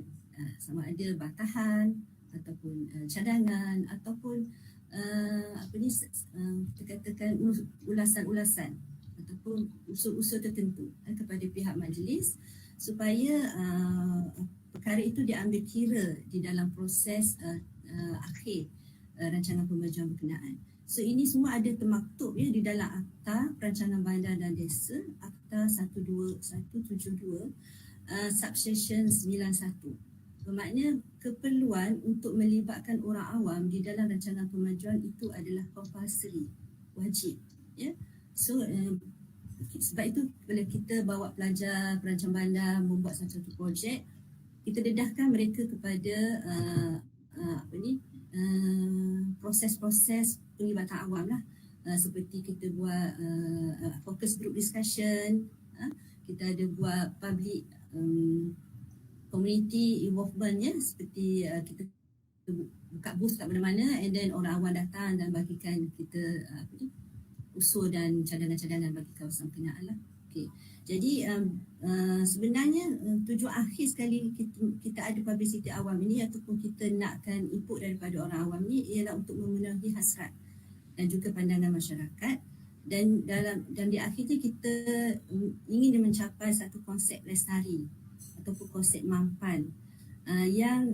sama ada bantahan ataupun cadangan ataupun kita katakan ulasan-ulasan ataupun usul-usul tertentu kepada pihak majlis supaya perkara itu diambil kira di dalam proses akhir rancangan pemajuan berkenaan. So ini semua ada termaktub, ya, di dalam Akta Perancangan Bandar dan Desa, Akta 17172 subsection 91. Bermakna keperluan untuk melibatkan orang awam di dalam rancangan pemajuan itu adalah compulsory, wajib, ya. So sebab itu bila kita bawa pelajar perancang bandar membuat satu projek, kita dedahkan mereka kepada proses-proses penglibatan awam lah, seperti kita buat focus group discussion, kita ada buat public community involvement, ya, seperti kita buka booth kat mana-mana and then orang awam datang dan bagikan kita usul dan cadangan-cadangan bagi kawasan berkenaan lah. Okay. Jadi sebenarnya tujuan akhir sekali kita ada publicity awam ini ataupun kita nakkan input daripada orang awam ni ialah untuk memenuhi hasrat dan juga pandangan masyarakat, dan di akhirnya kita ingin mencapai satu konsep lestari ataupun konsep mampan yang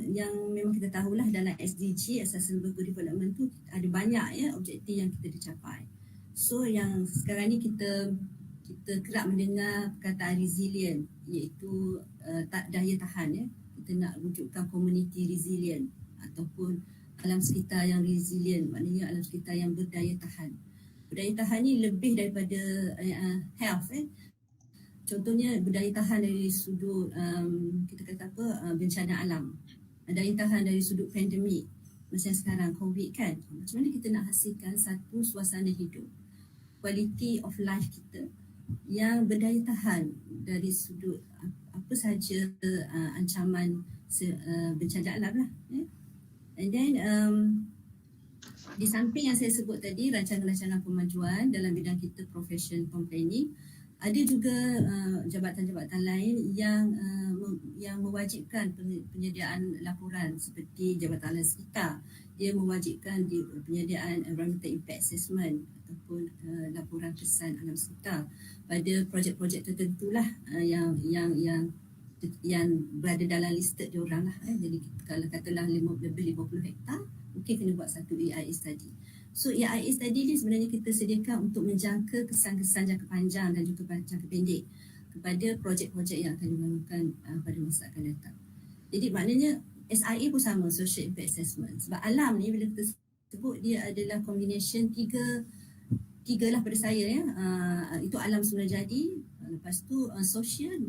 memang kita tahulah dalam SDG, Sustainable Development tu ada banyak, ya, objektif yang kita dicapai. So yang sekarang ni kita kerap mendengar perkataan resilient, iaitu daya tahan, ya. Kita nak wujudkan community resilient ataupun alam sekitar yang resilient, maknanya alam sekitar yang berdaya tahan. Berdaya tahan ni lebih daripada health, Contohnya berdaya tahan dari sudut kita kata bencana alam, daya tahan dari sudut pandemik macam sekarang COVID kan. Macam mana kita nak hasilkan satu suasana hidup, quality of life kita yang berdaya tahan dari sudut apa sahaja ancaman bencana alam lah. And then di samping yang saya sebut tadi, rancangan-rancangan pemajuan dalam bidang kita profession planning, ada juga jabatan-jabatan lain yang mewajibkan penyediaan laporan seperti Jabatan Alam Sekitar. Dia mewajibkan penyediaan environmental impact assessment ataupun laporan kesan alam sekitar pada projek-projek tertentulah yang berada dalam listed diorang lah. Jadi kalau katalah lebih 50 hektar, mungkin kena buat satu EIA study. So EIA study ni sebenarnya kita sediakan untuk menjangka kesan-kesan jangka panjang dan juga jangka pendek kepada projek-projek yang akan dilakukan pada masa akan datang. Jadi maknanya SIA pun sama, Social Impact Assessment. Sebab alam ni bila kita sebut dia adalah combination tiga lah pada saya ya. Itu alam semula jadi, lepas tu sosial,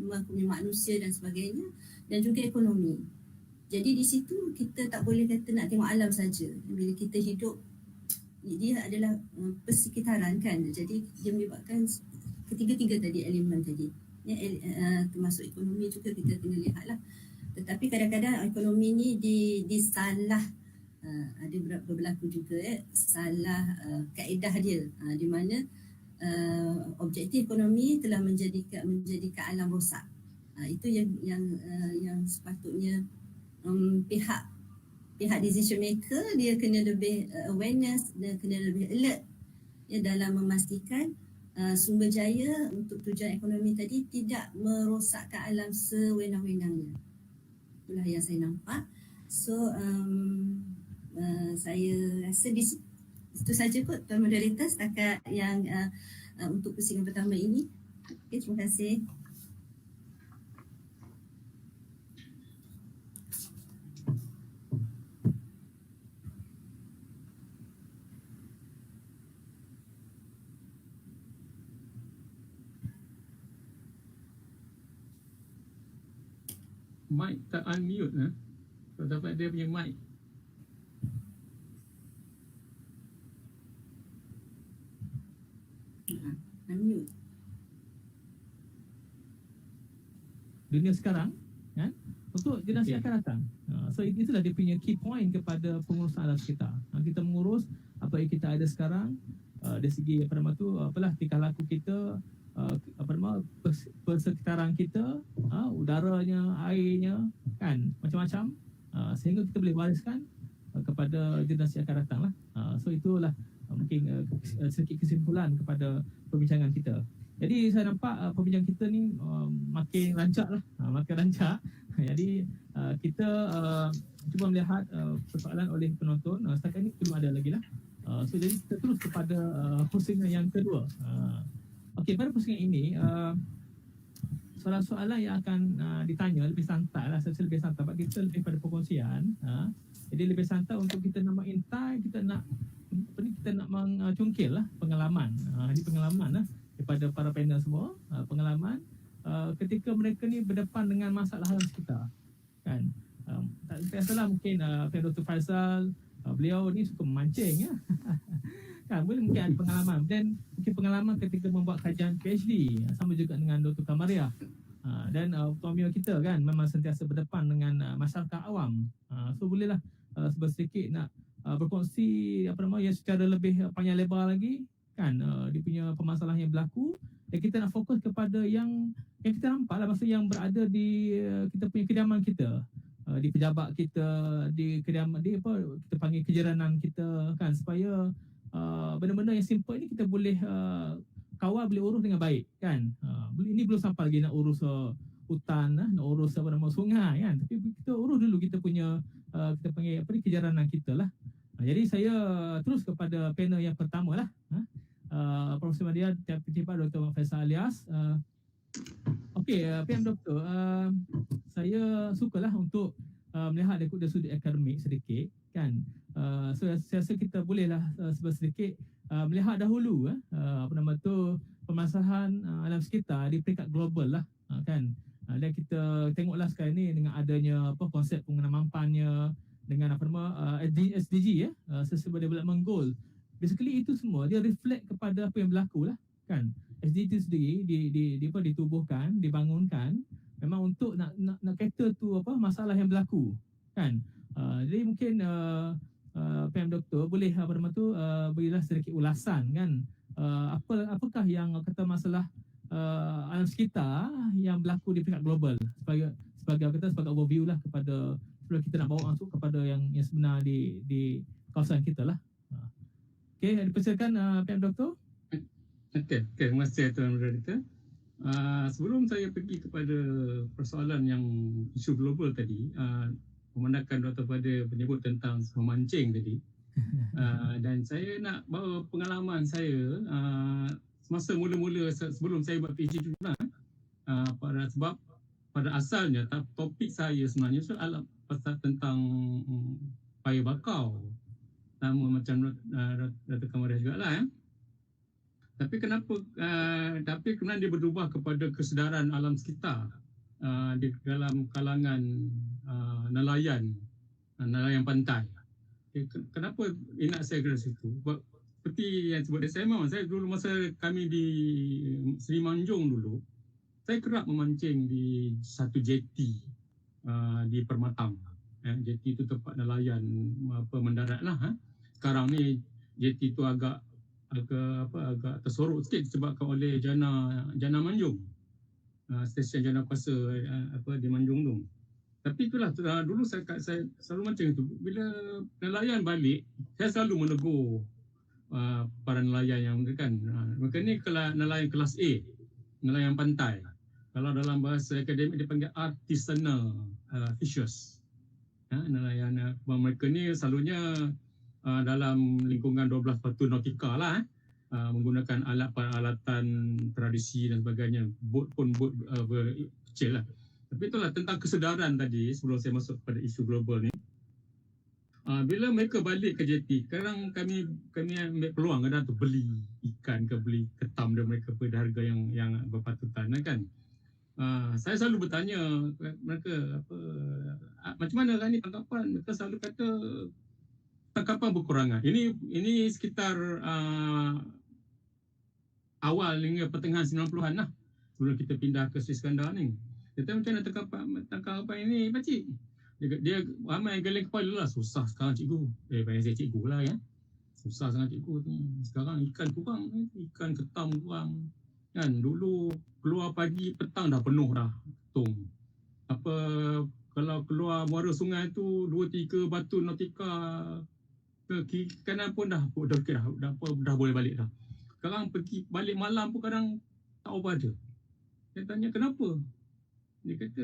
manusia dan sebagainya, dan juga ekonomi. Jadi di situ kita tak boleh kata nak tengok alam saja. Bila kita hidup, dia adalah persekitaran kan. Jadi dia melibatkan ketiga-tiga tadi elemen tadi. Ya, termasuk ekonomi juga kita kena lihat lah. Tetapi kadang-kadang ekonomi ni disalah, ada berlaku juga salah kaedah dia, di mana objektif ekonomi telah menjadikan alam rosak. Itu yang sepatutnya pihak decision maker dia kena lebih awareness, dia kena lebih alert ya, dalam memastikan sumber jaya untuk tujuan ekonomi tadi tidak merosakkan alam sewenang-wenangnya. Itulah yang saya nampak. So saya rasa itu saja kot Tuan Moderator setakat yang untuk pusingan pertama ini. Okay, terima kasih. Mic tak unmute Kau dapat dia punya mic. Unmute. Dunia sekarang kan, untuk generasi akan datang. So itulah dia punya key point kepada pengurusan alam sekitar. Kita mengurus apa yang kita ada sekarang, dari segi apalah tingkah laku kita, persekitaran kita, udaranya, airnya kan, macam-macam, sehingga kita boleh wariskan kepada generasi akan datang lah. So itulah mungkin sedikit kesimpulan kepada perbincangan kita. Jadi saya nampak perbincangan kita ni makin rancak lah, makin rancak. Jadi kita cuba melihat persoalan oleh penonton. Setakat ini belum ada lagi lah. So jadi kita terus kepada pusingan yang kedua. Okey, pada pusingan ini soalan-soalan yang akan ditanya lebih santai lah. Saya lebih santai sebab kita lebih pada perkongsian. Jadi lebih santai untuk kita nak mengintai, kita nak mengcungkil lah pengalaman. Ini pengalaman lah daripada para panel semua, pengalaman ketika mereka ni berdepan dengan masalah alam sekitar kan. Tak biasalah mungkin Dr. Faisal, beliau ni suka memancing ya. Kan boleh mungkin ada pengalaman, dan mungkin pengalaman ketika membuat kajian PhD, sama juga dengan Dr. Kamaria. Dan Tuan Mio kita kan memang sentiasa berdepan dengan masyarakat awam. So bolehlah sedikit nak berkongsi yang secara lebih panjang lebar lagi kan, dia punya permasalahan yang berlaku, dan kita nak fokus kepada yang kita nampak lah, masa yang berada di kita punya kediaman kita, di pejabat kita, di kediaman, di kita panggil kejiranan kita kan, supaya benda-benda yang simple ni kita boleh kawal, boleh urus dengan baik kan. Ini belum sampai lagi nak urus hutan, nak urus sungai kan, tapi kita urus dulu kita punya kita panggil kejiranan kita lah. Jadi saya terus kepada panel yang pertama lah, Profesor Madya Tiba Dr. Faisal Alias. Okey, PM Doktor, saya sukalah untuk melihat dari sudut akademik sedikit kan. So saya rasa kita bolehlah sedikit melihat dahulu permasalahan alam sekitar di peringkat global lah kan. Dan kita tengoklah sekarang ni dengan adanya konsep penggunaan mampannya, dengan SDG Sustainable Development Goal. Basically itu semua dia reflect kepada apa yang berlaku lah kan. SDG sendiri ditubuhkan, dibangunkan memang untuk nak cater tu masalah yang berlaku kan. Jadi mungkin PM Doktor boleh berilah sedikit ulasan kan, apakah yang kata masalah alam sekitar yang berlaku di peringkat global sebagai overview lah kepada sebelum kita nak bawa masuk kepada yang sebenar di kawasan kita lah. Okey, dipersilakan PM Doktor. Okey, terima kasih Tuan Moderator. Sebelum saya pergi kepada persoalan yang isu global tadi, memandangkan Dr. Fadil menyebut tentang memancing tadi, dan saya nak bawa pengalaman saya semasa mula-mula sebelum saya buat PhD juga, sebab pada asalnya topik saya sebenarnya soal pasal tentang paya bakau, sama macam Dr. Kamariah juga lah ya. Tapi kemudian dia berubah kepada kesedaran alam sekitar di dalam kalangan nelayan pantai. Okay, kenapa nak saya ke situ? Seperti yang sebut saya memang saya dulu masa kami di Seri Manjung dulu, saya kerap memancing di satu jeti di Permatang. Jeti itu tempat nelayan mendarat lah. Sekarang ni jeti itu agak tersorok sikit disebabkan oleh Jana Manjung, stesen Jana Kuasa di Manjung tu. Tapi itulah dulu saya selalu macam itu. Bila nelayan balik, saya selalu menegur para nelayan yang kan, mereka ni nelayan kelas A, nelayan pantai. Kalau dalam bahasa akademik dipanggil artisanal fishers. Nelayan mereka ni selalunya dalam lingkungan 12 batu nautika lah, menggunakan peralatan tradisi dan sebagainya. Bot kecil lah. Tapi itulah tentang kesedaran tadi sebelum saya masuk pada isu global ni. Bila mereka balik ke jeti, kadang kami ambil peluang kadang tu beli ikan ke beli ketam dan mereka pada harga yang berpatutan kan. Saya selalu bertanya mereka macam mana lah ni tangkapan. Mereka selalu kata tangkapan berkurangan. Ini sekitar awal hingga pertengahan 90-an lah, sebelum kita pindah ke Sri Skandar ni. Kita macam mana tangkapan ini pakcik? Dia ramai geleng kepala lah. Susah sekarang cikgu. Banyak saya cikgu lah ya. Susah sangat cikgu ni. Sekarang ikan kurang, ikan ketam kurang. Kan dulu keluar pagi petang dah penuh dah ketung. Kalau keluar muara sungai tu 2-3 batu nautika ke kiri kanan pun dah boleh balik dah. Sekarang pergi balik malam pun kadang tak apa ada. Saya tanya kenapa? Dia kata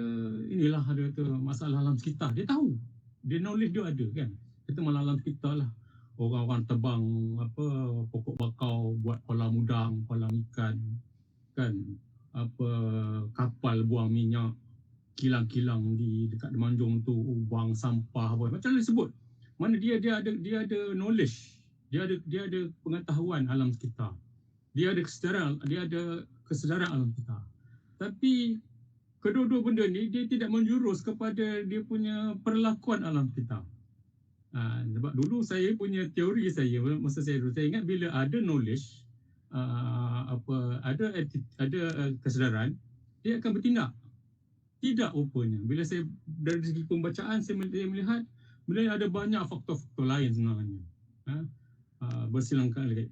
inilah ada masalah alam sekitar. Dia tahu. Dia knowledge dia ada kan. Kita malah alam sekitar lah. Orang-orang tebang pokok bakau buat kolam udang, kolam ikan kan. Kapal buang minyak, kilang-kilang di dekat Manjung tu buang sampah macam mana disebut. Mana dia ada knowledge. Dia ada pengetahuan alam sekitar. Dia ada kesedaran alam sekitar. Tapi kedua-dua benda ni dia tidak menjurus kepada dia punya perlakuan alam sekitar. Sebab dulu saya punya teori saya masa saya dulu, saya ingat bila ada knowledge, ada kesedaran, dia akan bertindak. Tidak rupanya. Bila saya dari segi pembacaan saya melihat bila ada banyak faktor-faktor lain sebenarnya. Bersilangkan lagi.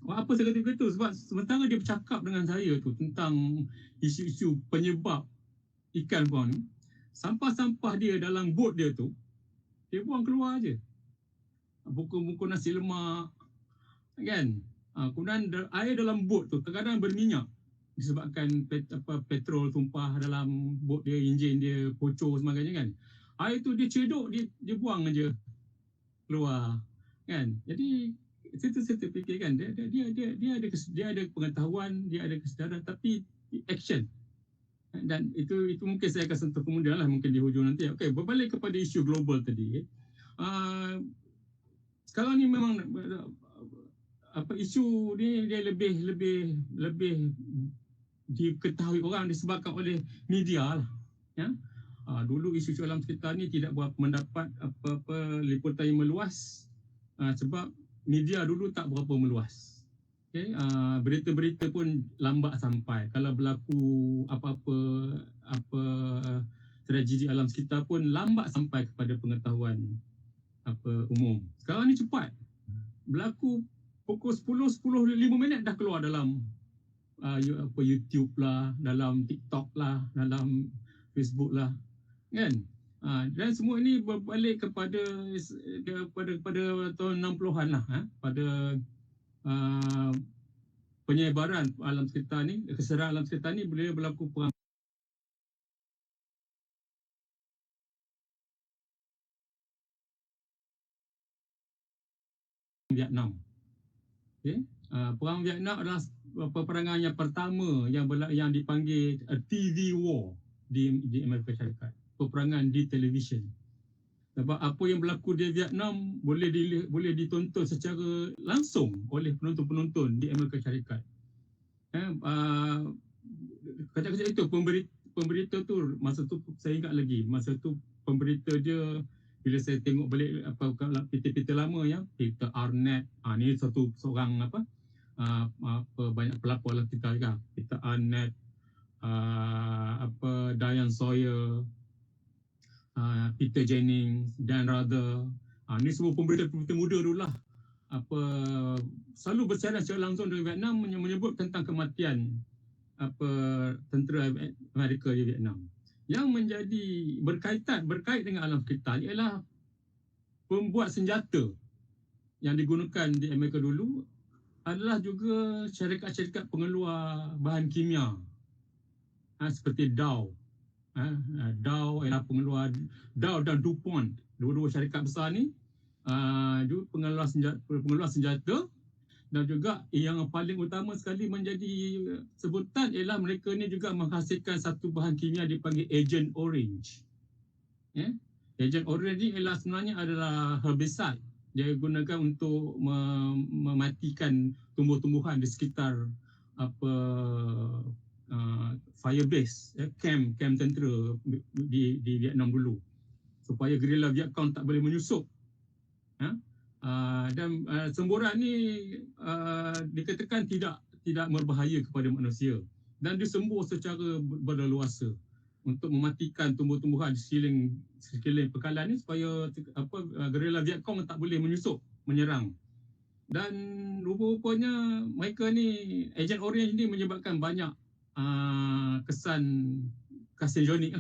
Apa saya kata begitu? Sebab sementara dia bercakap dengan saya tu tentang isu-isu penyebab ikan buang ni, sampah-sampah dia dalam bot dia tu, dia buang keluar je. Bungkus nasi lemak, kan? Kemudian air dalam bot tu kadang-kadang berminyak disebabkan petrol tumpah dalam bot dia, enjin dia kocor sebagainya kan. Air tu dia cedok, dia buang aja keluar, kan? Jadi saya terfikir kan dia ada pengetahuan, dia ada kesedaran, tapi action. Dan itu mungkin saya akan sentuh kemudian lah, mungkin di hujung nanti. Okey, berbalik kepada isu global tadi. Sekarang ni memang isu ni dia lebih diketahui orang disebabkan oleh media lah. Ya. Dulu isu alam sekitar ni tidak mendapat apa liputan yang meluas sebab media dulu tak berapa meluas. Okay, berita-berita pun lambat sampai. Kalau berlaku apa-apa tragedi alam sekitar pun lambat sampai kepada pengetahuan umum. Sekarang ni cepat. Berlaku pukul 10:05 minit dah keluar dalam YouTube lah, dalam TikTok lah, dalam Facebook lah, kan? Dan semua ini berbalik kepada tahun 60-an lah, pada penyebaran alam sekitar ni, kesedaran alam sekitar ni bila berlaku perang Vietnam. Okay? Perang Vietnam adalah peperangan yang pertama yang dipanggil TV War di Amerika Syarikat. Peperangan di televisyen. Sebab apa yang berlaku di Vietnam boleh ditonton secara langsung oleh penonton-penonton di Amerika Syarikat. Kata-kata itu pemberita tu, masa tu saya ingat lagi, masa tu pemberita dia, bila saya tengok balik pita-pita lama ya, Peter Arnett, ni seorang banyak pelakon lah kita juga, Peter Arnett, Diane Sawyer, Peter Jennings, Dan Rather, ni semua pemberita-pemberita muda dulu lah, selalu bersiaran secara langsung dari Vietnam menyebut tentang kematian tentera Amerika di Vietnam. Yang menjadi berkait dengan alam sekitar ialah pembuat senjata yang digunakan di Amerika dulu adalah juga syarikat-syarikat pengeluar bahan kimia, seperti Dow. Dow ialah pengeluar, Dow dan DuPont, dua-dua syarikat besar ni pengeluar senjata. Dan juga yang paling utama sekali menjadi sebutan ialah mereka ni juga menghasilkan satu bahan kimia dipanggil Agent Orange. Agent Orange ni ialah sebenarnya adalah herbicide. Dia gunakan untuk mematikan tumbuh-tumbuhan di sekitar fire base, camp tentera di Vietnam dulu, supaya gerila Vietcong tak boleh menyusup. Dan semburan ni dikatakan tidak berbahaya kepada manusia dan disembur secara berleluasa untuk mematikan tumbuh-tumbuhan di sekeliling pekalan ni supaya gerila Vietcong tak boleh menyusup, menyerang. Dan rupa-rupanya mereka ni, Agent Orange ni menyebabkan banyak kesan karsigenik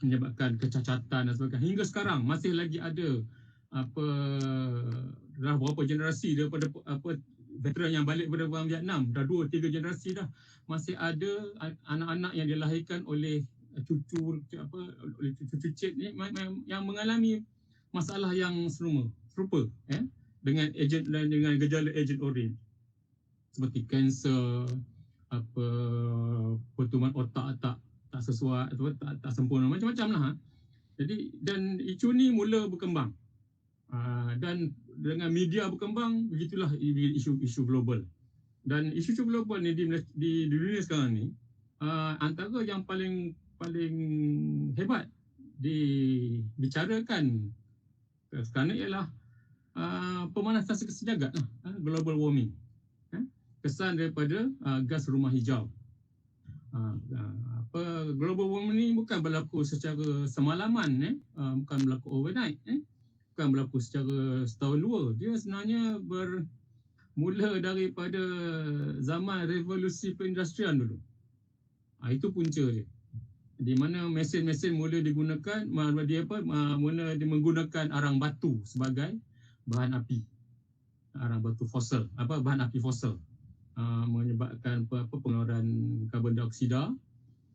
menyebabkan kecacatan dan sebagainya. Hingga sekarang masih lagi ada dah berapa generasi daripada veteran yang balik daripada perang Vietnam, dah 2-3 generasi dah, masih ada anak-anak yang dilahirkan oleh cucu cik ni yang mengalami masalah yang serupa dengan gejala Agent Orange, seperti kanser, pertumbuhan otak tak sesuai, tak sempurna, macam-macam lah. Jadi, dan isu ni mula berkembang, dan dengan media berkembang, begitulah isu global. Dan isu global ni di dunia sekarang ni, antara yang paling hebat dibicarakan sekarang ni ialah pemanasan sejagat lah, global warming, kesan daripada gas rumah hijau. Global warming ni bukan berlaku secara semalaman, bukan berlaku overnight, bukan berlaku secara setahun dua. Dia sebenarnya bermula daripada zaman revolusi perindustrian dulu. Itu punca dia, di mana mesin-mesin mula digunakan, mula menggunakan arang batu sebagai bahan api, arang batu fosil, bahan api fosil, menyebabkan pengeluaran karbon dioksida.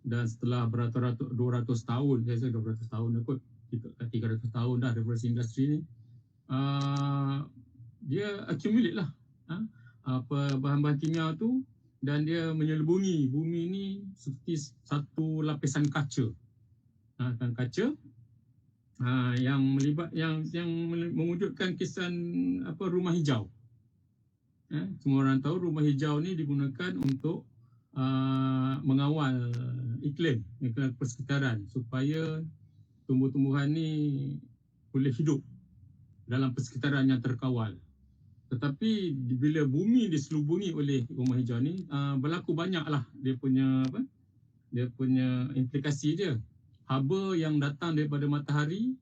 Dan setelah beratus-ratus 200 tahun, saya rasa 200 tahun kot, 300 tahun dah revolusi industri ni, dia accumulate lah bahan-bahan kimia tu, dan dia menyelubungi bumi ni seperti satu lapisan kaca, kaca yang mewujudkan kesan rumah hijau. Semua orang tahu rumah hijau ni digunakan untuk mengawal iklim persekitaran, supaya tumbuh-tumbuhan ni boleh hidup dalam persekitaran yang terkawal. Tetapi bila bumi diselubungi oleh rumah hijau ni, berlaku banyaklah dia punya implikasi dia. Haba yang datang daripada matahari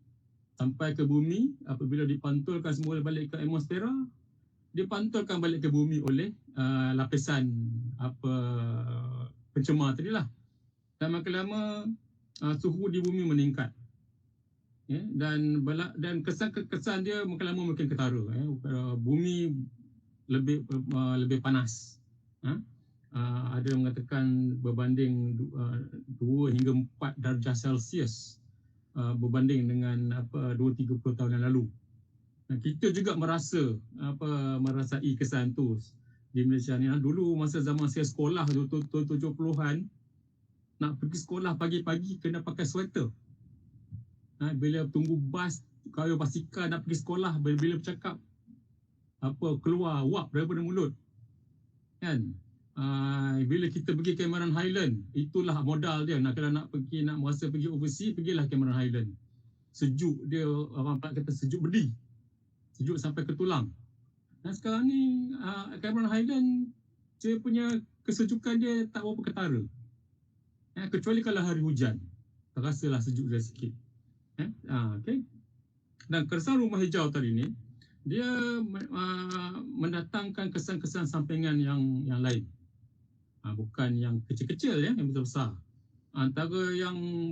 sampai ke bumi, apabila dipantulkan semula balik ke atmosfera, dipantulkan balik ke bumi oleh lapisan pencemar tadilah. Dan makin lama suhu di bumi meningkat. Ya, dan kesan dia makin lama makin ketara. Bumi lebih panas. Ada yang mengatakan berbanding 2 hingga 4 darjah Celsius berbanding dengan 2-30 tahun yang lalu. Kita juga merasai kesan tu di Malaysia ni. Dulu masa zaman saya sekolah 70-an, nak pergi sekolah pagi-pagi kena pakai sweater. Bila tunggu bas, kalau basikal nak pergi sekolah, bila bercakap keluar wap daripada mulut. Kan? Bila kita pergi Cameron Highland, itulah modal dia. Kalau nak merasa pergi overseas, pergilah Cameron Highland. Sejuk dia, orang kata sejuk bedi. Sejuk sampai ke tulang. Dan sekarang ni Cameron Highland, dia punya kesejukan dia tak berapa ketara. Kecuali kalau hari hujan, terasalah sejuk dia sikit. Okay. Dan kesan rumah hijau tadi ni, dia mendatangkan kesan-kesan sampingan yang lain. Bukan yang kecil-kecil ya, yang besar-besar. Antara yang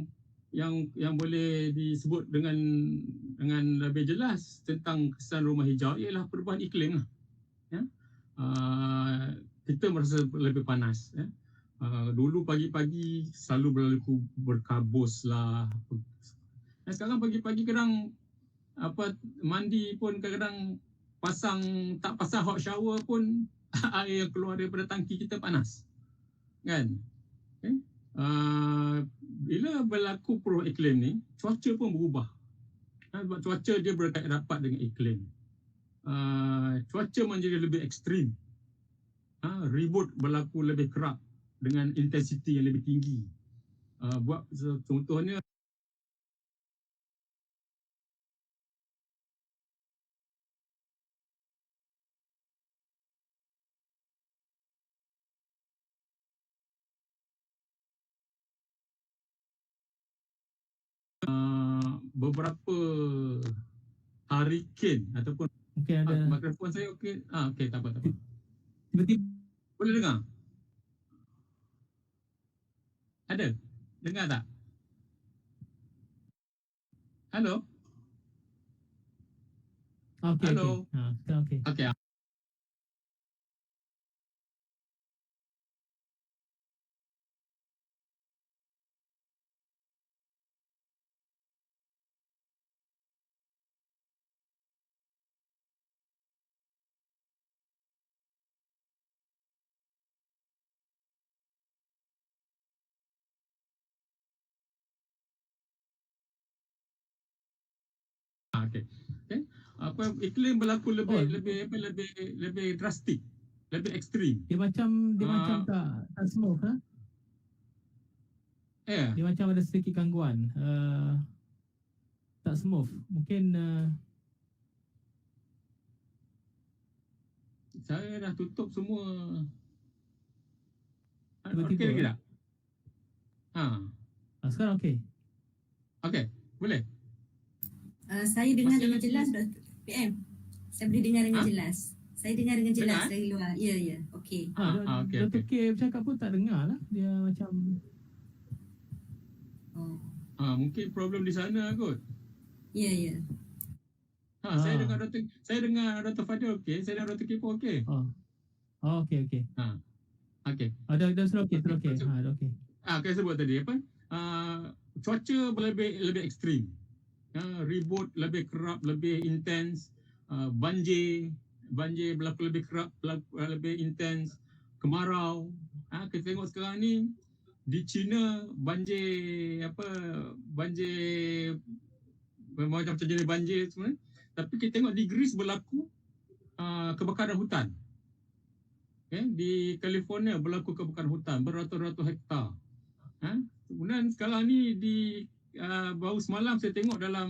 boleh disebut dengan lebih jelas tentang kesan rumah hijau ialah perubahan iklim lah. Ya. Kita merasa lebih panas. Ya. Dulu pagi-pagi selalu berkabus lah. Sekarang pagi-pagi kadang mandi pun kadang tak pasang hot shower pun air yang keluar daripada tangki kita panas. Kan? Okay? Bila berlaku perubahan iklim ni, cuaca pun berubah. Sebab cuaca dia berkait rapat dengan iklim. Cuaca menjadi lebih ekstrim. Ribut berlaku lebih kerap dengan intensiti yang lebih tinggi. Buat contohnya, beberapa hurricane ataupun Mungkin ada mikrofon saya okey. Okey, tak apa. tiba-tiba Boleh dengar? Ada? Dengar tak? Hello? okey. Hello? Sekarang okey. Okey. Okey. Iklim berlaku lebih drastik, lebih ekstrim. Dia macam tak smooth lah. Dia macam ada sedikit gangguan. Tak smooth. Mungkin Saya dah tutup semua. Tiba-tiba. Okey lagi tak? Sekarang okey. Okey, boleh. Saya dengar Masih dengan lagi- jelas Dr. PM. Saya boleh dengar dengan jelas. Saya dengar dengan jelas Dengar? dari luar. Ya. Okey. Okey. Dr. K bercakap pun tak dengar lah. Dia macam Mungkin problem di sana kot. Ya. Saya dengar Dr. Fadil okey, saya dengar Dr. Kipo okey. okey. Okey. Dah sudah okey. Dah okey. Saya sebut tadi cuaca lebih ekstrim. Ribut lebih kerap, lebih intens. Banjir berlaku lebih kerap, lebih intens. Kemarau. Kita tengok sekarang ni di China banjir macam jenis banjir sebenarnya. Tapi kita tengok di Greece berlaku kebakaran hutan. Di California berlaku kebakaran hutan beratus-ratus hektar. Kemudian sekarang ni baru semalam saya tengok dalam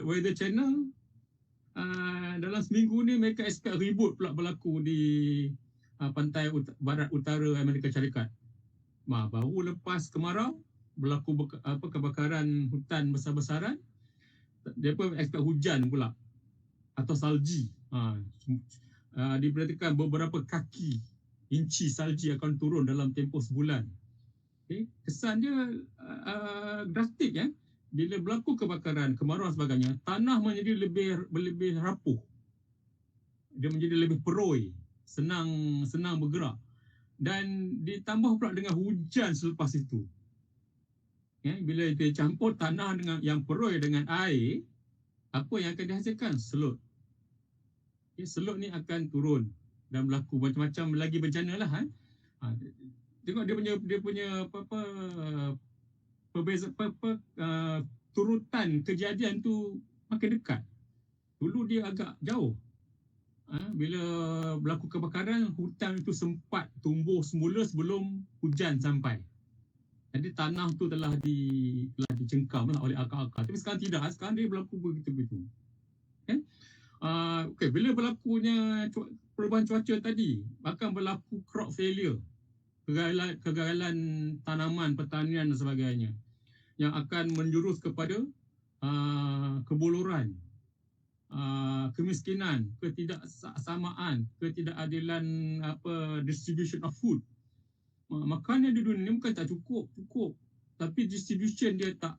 Weather Channel dalam seminggu ni mereka expect ribut pula berlaku di pantai barat utara Amerika Syarikat. Baru lepas kemarau berlaku kebakaran hutan besar-besaran, dia pun expect hujan pula atau salji. Diperhatikan beberapa kaki inci salji akan turun dalam tempoh sebulan. Okay. Kesan dia drastik ya. Bila berlaku kebakaran, kemarau dan sebagainya, tanah menjadi lebih rapuh. Dia menjadi lebih peroi, senang bergerak. Dan ditambah pula dengan hujan selepas itu. Ya, bila dia campur tanah dengan yang peroi dengan air, apa yang akan dihasilkan? Selut. Ya, selut ni akan turun dan berlaku macam-macam lagi bencana lah. Tengok dia punya turutan kejadian tu makin dekat. Dulu dia agak jauh. Bila berlaku kebakaran, hutan itu sempat tumbuh semula sebelum hujan sampai. Jadi tanah tu telah dicengkam lah oleh akar-akar. Tapi sekarang tidak. Sekarang dia berlaku begitu-begitu. Okay, bila berlakunya perubahan cuaca tadi, akan berlaku crop failure, kegagalan tanaman, pertanian dan sebagainya, yang akan menjurus kepada kebuluran, kemiskinan, ketidaksamaan, ketidakadilan distribution of food. Makanan di dunia ni bukan tak cukup, tapi distribution dia tak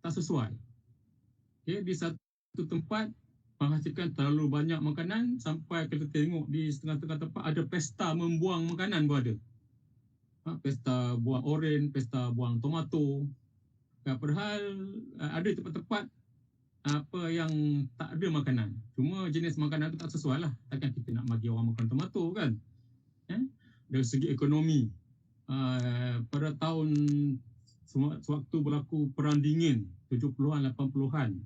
sesuai. Okay, di satu tempat menghasilkan terlalu banyak makanan sampai kita tengok di setengah-setengah tempat ada pesta membuang makanan pun ada. Pesta buang oren, pesta buang tomato. Padahal ada tempat-tempat yang tak ada makanan. Cuma jenis makanan tu tak sesuai lah. Takkan kita nak bagi orang makan tomato kan? Dari segi ekonomi, pada tahun sewaktu berlaku perang dingin 70-an 80-an,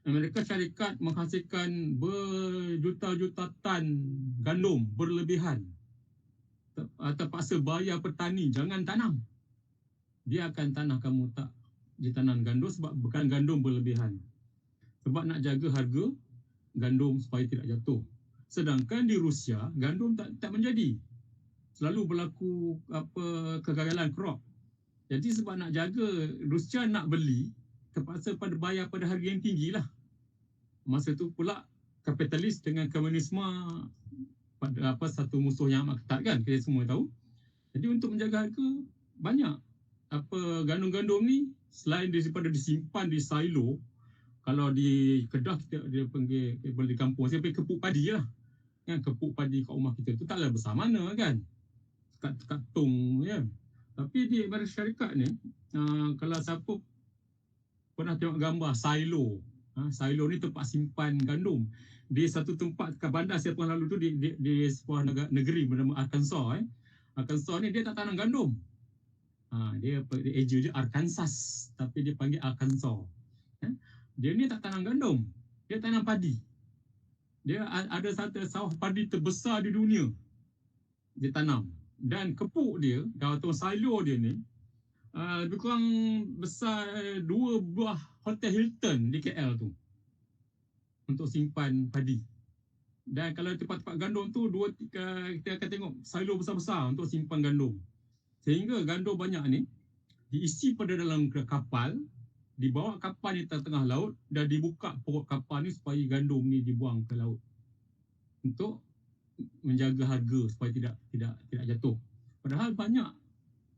Amerika Syarikat menghasilkan berjuta-juta tan gandum berlebihan. Terpaksa bayar petani jangan tanam. Dia akan tanah kamu tak ditanam gandum sebab bukan gandum berlebihan. Sebab nak jaga harga gandum supaya tidak jatuh. Sedangkan di Rusia gandum tak menjadi. Selalu berlaku kegagalan crop. Jadi sebab nak jaga, Rusia nak beli, terpaksa bayar pada harga yang tinggi lah. Masa tu pula kapitalis dengan komunisme pada satu musuh yang amat ketat kan, kita semua tahu. Jadi untuk menjaga harga, banyak gandum-gandum ni selain daripada disimpan di silo, kalau di Kedah dia panggil, di kampung saya panggil kepuk padi lah. Kan, kepuk padi kat rumah kita tu taklah besar mana kan, kat tong ya. Tapi di Amerika Syarikat ni, kalau siapa pernah tengok gambar silo, silo ni tempat simpan gandum. Di satu tempat kat bandar saya pernah lalu tu di sebuah negeri bernama Arkansas. Arkansas ni dia tak tanam gandum. Dia eja je Arkansas, tapi dia panggil Arkansas. Dia ni tak tanam gandum, dia tanam padi. Dia ada satu sawah padi terbesar di dunia dia tanam. Dan kepuk dia atau silo dia ni lebih kurang besar 2 buah Hotel Hilton di KL tu untuk simpan padi. Dan kalau tempat-tempat gandum tu kita akan tengok silo besar-besar untuk simpan gandum. Sehingga gandum banyak ni diisi pada dalam kapal, dibawa kapal di tengah laut dan dibuka perut kapal ni supaya gandum ni dibuang ke laut untuk menjaga harga supaya tidak jatuh. Padahal banyak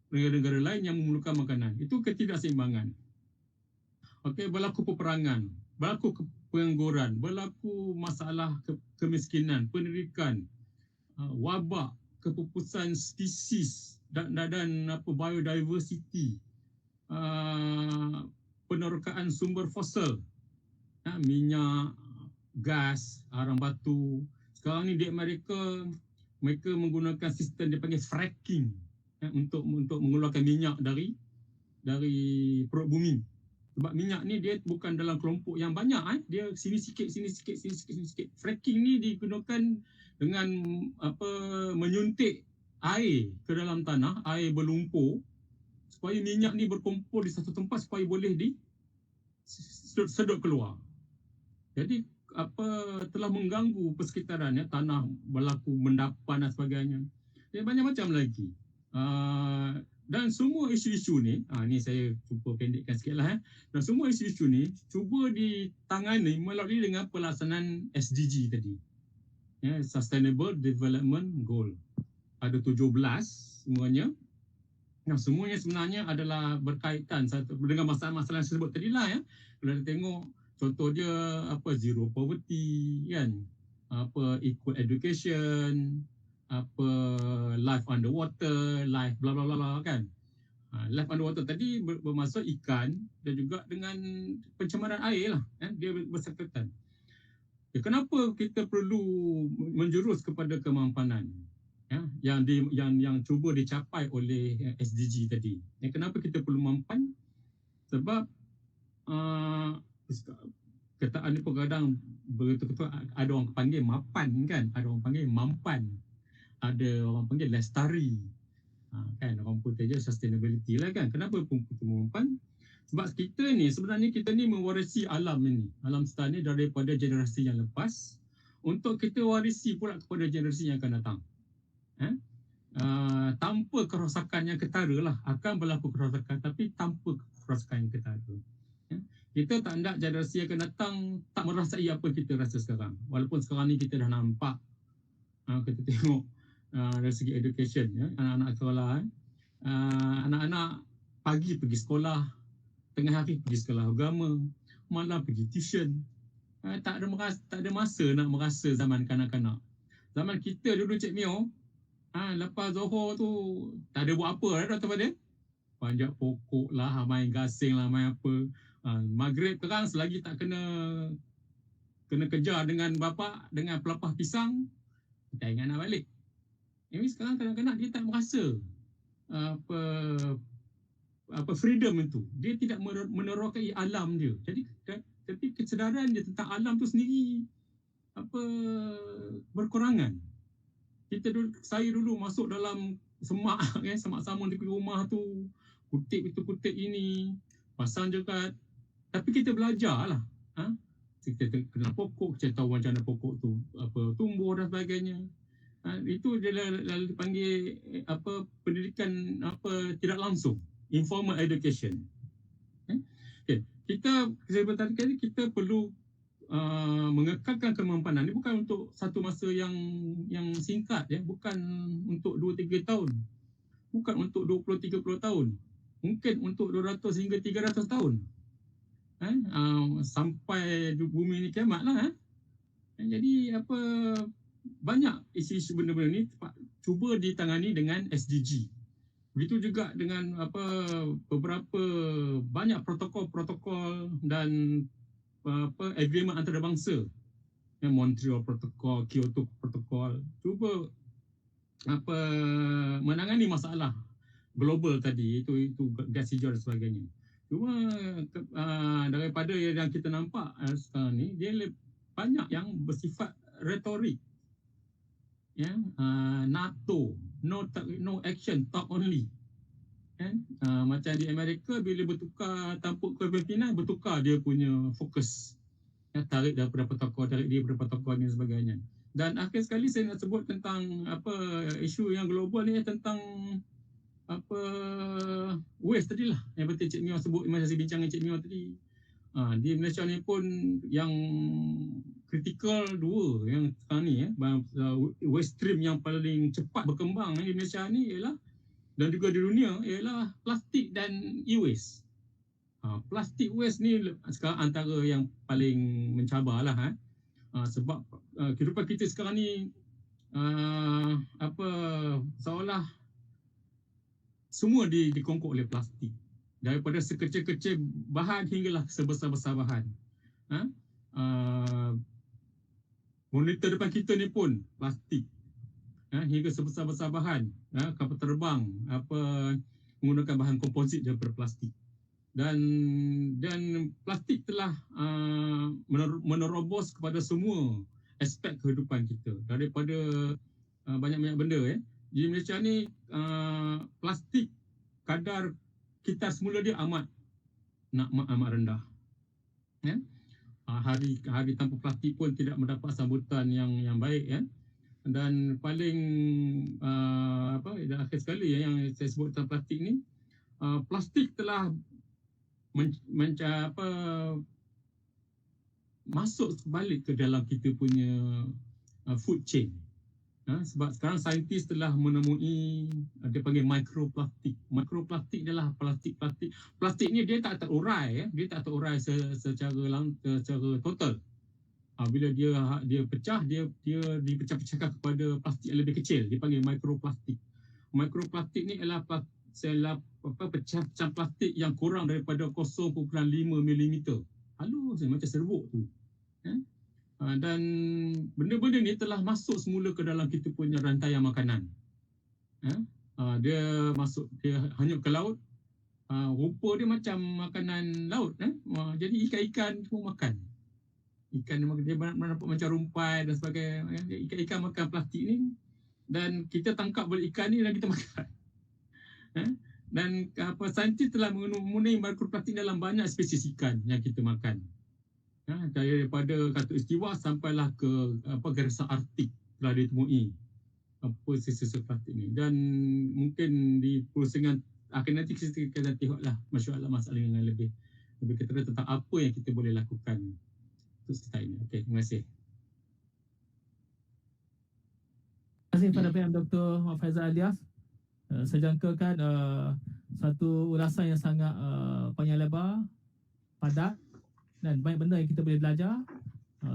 negara-negara lain yang memerlukan makanan. Itu ketidakseimbangan. Okey, berlaku peperangan, berlaku pengangguran, berlaku masalah kemiskinan, pendidikan, wabak, kepupusan spesies dan biodiversity, penerokaan sumber fosil, minyak, gas, arang batu. Sekarang ni di Amerika mereka menggunakan sistem dia panggil fracking untuk mengeluarkan minyak dari perut bumi. Sebab minyak ni dia bukan dalam kelompok yang banyak, dia sini sikit. Fracking ni digunakan dengan menyuntik air ke dalam tanah, air berlumpur, supaya minyak ni berkumpul di satu tempat supaya boleh sedut keluar. Jadi telah mengganggu persekitaran, ya, tanah berlaku mendapan dan sebagainya. Dan banyak macam lagi. Dan semua isu-isu ni, ni saya cuba pendekkan sikitlah, dan semua isu-isu ni cuba ditangani melalui dengan pelaksanaan SDG tadi, ya, Sustainable Development Goal. Ada 17 semuanya. Nah, semuanya sebenarnya adalah berkaitan dengan masalah-masalah yang saya sebut tadi lah, ya. Kalau kita tengok contoh dia zero poverty, kan, equal education, life underwater, life bla bla bla, kan. Life underwater tadi bermaksud ikan dan juga dengan pencemaran air lah, kan, dia bersangkutan. Ya, kenapa kita perlu menjurus kepada kemampanan, ya, yang cuba dicapai oleh SDG tadi? Ya, kenapa kita perlu mampan? Sebab kataan ni kadang betul-betul ada orang panggil mapan, kan, ada orang panggil mampan, ada orang panggil lestari, kan, orang pun saja sustainability lah, kan. Kenapa pun kita mampan? Sebab sebenarnya kita ni mewarisi alam ini, alam sekitar ni daripada generasi yang lepas, untuk kita warisi pula kepada generasi yang akan datang. Tanpa kerosakan yang ketara lah, akan berlaku kerosakan, tapi tanpa kerosakan yang ketara. Kita tak nak generasi yang akan datang tak merasai apa kita rasa sekarang. Walaupun sekarang ni kita dah nampak, kita tengok dari segi education, ya, anak-anak sekolah, anak-anak pagi pergi sekolah, tengah hari pergi sekolah agama, malam pergi tuition. Tak ada masa nak merasa zaman kanak-kanak. Zaman kita dulu, Cik Mio, lepas Zohor tu tak ada buat apa dah tempat dia. Panjat pokok lah, main gasing lah, main apa. Maghrib terang selagi tak kena kejar dengan bapa dengan pelapah pisang, kita ingat nak balik. Ini sekarang kanak-kanak dia tak merasa freedom itu. Dia tidak menerokai alam dia. Jadi kesedaran dia tentang alam tu sendiri berkurangan. Saya dulu masuk dalam semak, kan, semak samun di rumah tu, kutip itu kutip ini, pasang jekat. Tapi kita belajar lah. Kita kenal pokok, kita tahu macam mana pokok tu tumbuh dan sebagainya. Itu dia lalu dipanggil pendidikan tidak langsung, informal education. Okay. Saya berkata kita perlu mengekalkan kemampanan. Ini bukan untuk satu masa yang singkat, ya, bukan untuk 2-3 tahun, bukan untuk 20-30 tahun, mungkin untuk 200 hingga 300 tahun. Sampai bumi ni kiamat lah. Jadi banyak isu-isu benda-benda ni cuba ditangani dengan SDG. Begitu juga dengan beberapa banyak protokol-protokol dan agreement antarabangsa, Montreal Protocol, Kyoto Protocol, cuba menangani masalah global tadi, itu gas hijau dan sebagainya. Cuma daripada yang kita nampak sekarang ni, dia banyak yang bersifat retorik, ya. NATO, no action, talk only, kan. Macam di Amerika, bila bertukar tampuk kepimpinan, bertukar dia punya fokus, ya, tarik daripada protokol, tarik dia daripada protokol dan sebagainya. Dan akhir sekali saya nak sebut tentang isu yang global ni, tentang waste tadi lah, yang betul Cik Mio sebut masa saya bincang dengan Cik Mio tadi. Di Malaysia ni pun yang kritikal dua yang sekarang ni, waste stream yang paling cepat berkembang di Malaysia ni ialah, dan juga di dunia, ialah plastik dan e-waste. Plastik waste ni sekarang antara yang paling mencabar lah, sebab kehidupan kita sekarang ni seolah semua dikongkok oleh plastik, daripada sekecil-kecil bahan hinggalah sebesar-besar bahan. Monitor depan kita ni pun plastik, hingga sebesar-besar bahan, kapal terbang menggunakan bahan komposit daripada plastik. Dan plastik telah menerobos kepada semua aspek kehidupan kita, daripada banyak-banyak benda, ya. Di Malaysia ni plastik kadar kita semula dia amat rendah, ya. hari tanpa plastik pun tidak mendapat sambutan yang baik kan. Dan paling dan akhir sekali yang saya sebut tentang plastik ni, plastik telah masuk balik ke dalam kita punya food chain. Sebab sekarang saintis telah menemui dia panggil mikroplastik. Mikroplastik adalah plastik ni dia tak terurai dia tak terurai secara total. Bila dia pecah, dia dipecah-pecahkan kepada plastik yang lebih kecil, dia panggil mikroplastik. Mikroplastik ni adalah pecah-pecah plastik yang kurang daripada 0.5 mm. Halus macam serbuk tu. Dan benda-benda ni telah masuk semula ke dalam kita punya rantaian makanan. Dia hanyut ke laut. Rupa dia macam makanan laut. Jadi ikan-ikan semua makan. Ikan dia nampak macam rumpai dan sebagainya. Ikan-ikan makan plastik ni, dan kita tangkap balik ikan ni dan kita makan. Dan saintis telah mengenai mikroplastik dalam banyak spesies ikan yang kita makan. Daripada Khatulistiwa sampailah ke garisan Arktik telah ditemui sisa-sisa plastik ni. Dan mungkin di pusingan akan nanti kita tengoklah masalah yang lebih ketara tentang apa yang kita boleh lakukan untuk serta ini. Okey, terima kasih. Terima kasih kepada PM Dr. Faizal Alias. Saya jangkakan satu ulasan yang sangat panjang lebar, padat, dan banyak benda yang kita boleh belajar.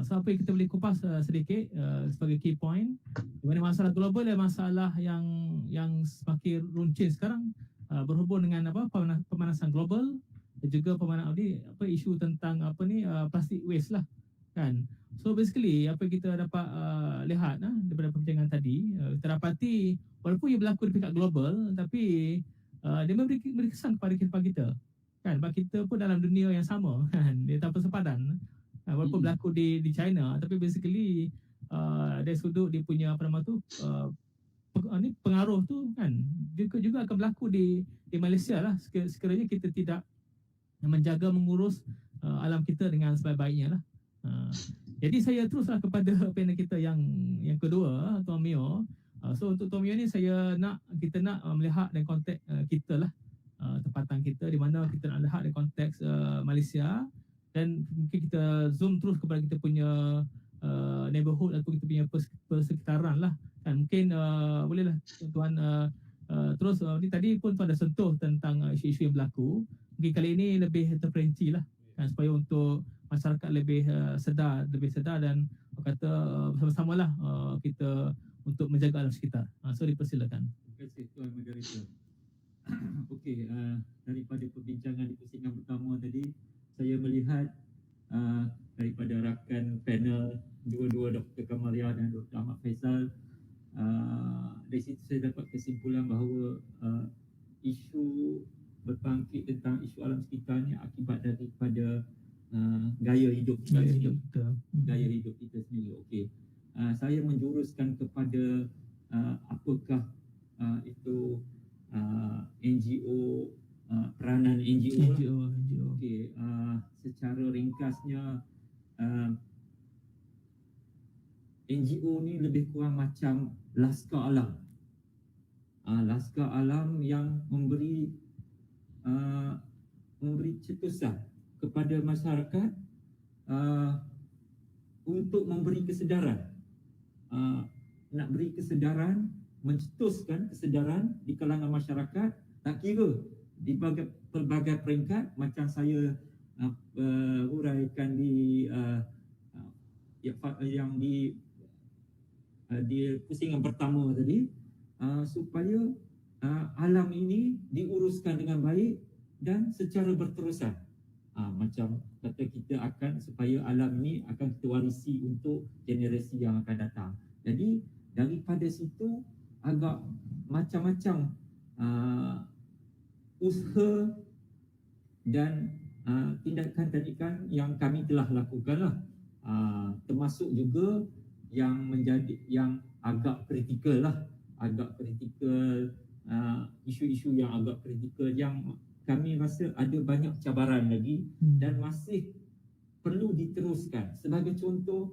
So apa yang kita boleh kupas sedikit sebagai key point, di mana masalah global adalah masalah yang semakin runcing sekarang, berhubung dengan pemanasan global dan juga isu tentang plastic waste lah kan. So basically apa yang kita dapat lihat daripada perbincangan tadi, kita dapati walaupun ia berlaku di pihak global, tapi dia memberi kesan kepada kehidupan kita kan. Sebab kita pun dalam dunia yang sama kan, dia tak sepadan. Walaupun berlaku di China, tapi basically dari sudut dia punya pengaruh tu kan juga akan berlaku di Malaysia lah, sekiranya kita tidak menjaga mengurus alam kita dengan sebaik-baiknya lah. Jadi saya teruslah kepada panel kita yang kedua, Tuan Mio. So untuk Tuan Mio ni kita nak melihat dari konteks kita lah, tempatan kita di mana kita nak lihat dari konteks Malaysia, dan mungkin kita zoom terus kepada kita punya neighborhood ataupun kita punya persekitaran lah. Dan mungkin bolehlah tuan terus ni tadi pun tuan dah sentuh tentang isu-isu yang berlaku. Mungkin kali ini lebih terperinci lah kan, supaya untuk masyarakat lebih sedar dan kata bersama-samalah kita untuk menjaga alam sekitar. So dipersilakan. Terima kasih Tuan Moderator. Okey, daripada perbincangan di pusingan pertama tadi, saya melihat daripada rakan panel dua-dua Dr. Kamaria dan Dr. Ahmad Faizal, dari situ saya dapat kesimpulan bahawa isu berbangkit tentang isu alam sekitar ni akibat daripada gaya hidup kita sendiri. Gaya hidup kita sendiri. Okey. Saya menjuruskan kepada apakah itu NGO, peranan NGO. Okey, secara ringkasnya NGO ni lebih kurang macam laskar alam. Laskar alam yang memberi cetusan kepada masyarakat untuk memberi kesedaran, nak beri kesedaran, mencetuskan kesedaran di kalangan masyarakat, tak kira di pelbagai peringkat, macam saya uraikan yang di pusingan pertama tadi, supaya alam ini diuruskan dengan baik dan secara berterusan. Macam kata kita akan, supaya alam ini akan kita warisi untuk generasi yang akan datang. Jadi daripada situ agak macam-macam usaha dan tindakan-tindakan yang kami telah lakukan lah, termasuk juga yang agak kritikal, isu-isu yang agak kritikal yang kami rasa ada banyak cabaran lagi dan masih perlu diteruskan. Sebagai contoh,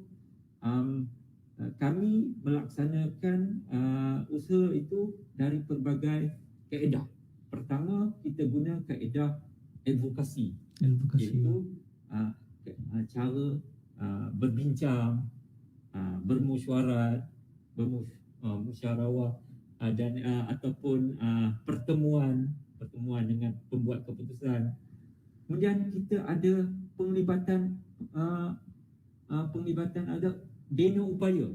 kami melaksanakan usaha itu dari pelbagai kaedah. Pertama, kita guna kaedah advokasi, iaitu cara berbincang, bermusyawarah, musyawarah dan ataupun pertemuan dengan pembuat keputusan. Kemudian kita ada penglibatan ada bina upaya.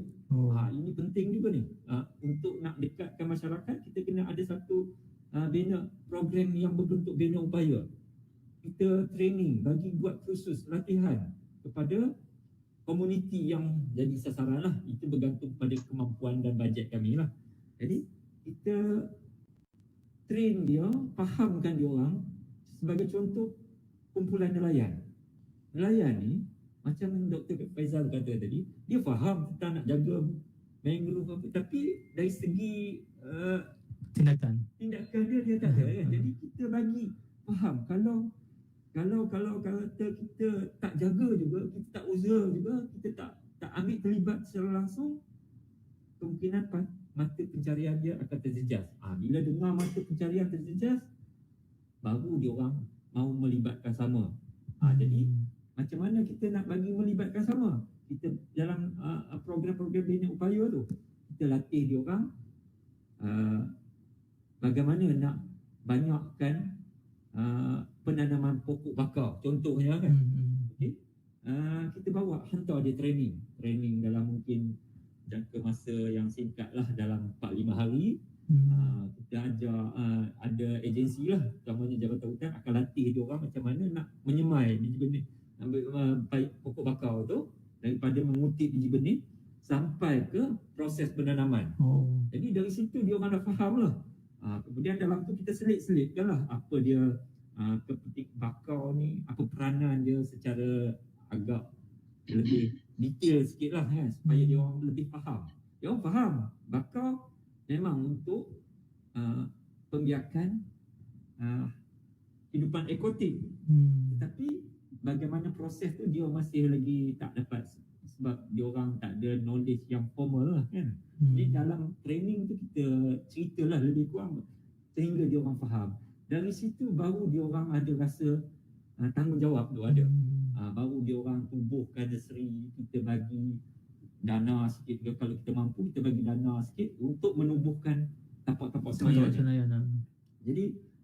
Ini penting juga ni. Untuk nak dekatkan masyarakat, kita kena ada satu bina program yang berbentuk bina upaya. Kita training, bagi buat kursus latihan kepada komuniti yang jadi sasaran lah. Itu bergantung pada kemampuan dan bajet kami lah. Jadi kita train dia, fahamkan dia orang. Sebagai contoh, kumpulan nelayan. Nelayan ni, macam Dr. Faizal kata tadi, dia faham tentang nak jaga mangrove apa, tapi dari segi tindakan dia tak ada kan. Jadi kita bagi faham, kalau kata kita tak jaga juga, kita tak usaha juga, kita tak ambil terlibat secara langsung, kemungkinan mata pencarian dia akan terjejas. Bila dengar mata pencarian terjejas, baru dia orang mau melibatkan sama. Jadi macam mana kita nak bagi melibatkan sama? Kita dalam program-program bina upaya tu, kita latih dia orang bagaimana nak banyakkan penanaman pokok bakar, contohnya kan. Okay? Kita bawa, hantar dia training dalam mungkin jangka masa yang singkat lah, dalam 4-5 hari. Kita ajar, ada agensi lah, utamanya Jabatan Hutan akan latih dia orang macam mana nak menyemai biji benih, ambil pokok bakar tu, daripada mengutip biji benih sampai ke proses penanaman. Jadi dari situ dia orang dah faham lah. Kemudian dalam tu kita selit-selitkan lah apa dia kepetik bakar ni, apa peranan dia secara agak lebih detail sikit lah kan, supaya dia orang lebih faham. Dia orang faham bakar memang untuk pembiakan hidupan ekotik. Tetapi bagaimana proses tu dia masih lagi tak dapat, sebab dia orang tak ada knowledge yang formal lah kan. Jadi dalam training tu kita ceritalah lebih kurang sehingga dia orang faham. Dari situ baru dia orang ada rasa tanggungjawab tu ada. Baru dia orang tubuhkan nursery, kita bagi dana sikit, kalau kita mampu kita bagi dana sikit untuk menubuhkan tapak-tapak sembahyang. Jadi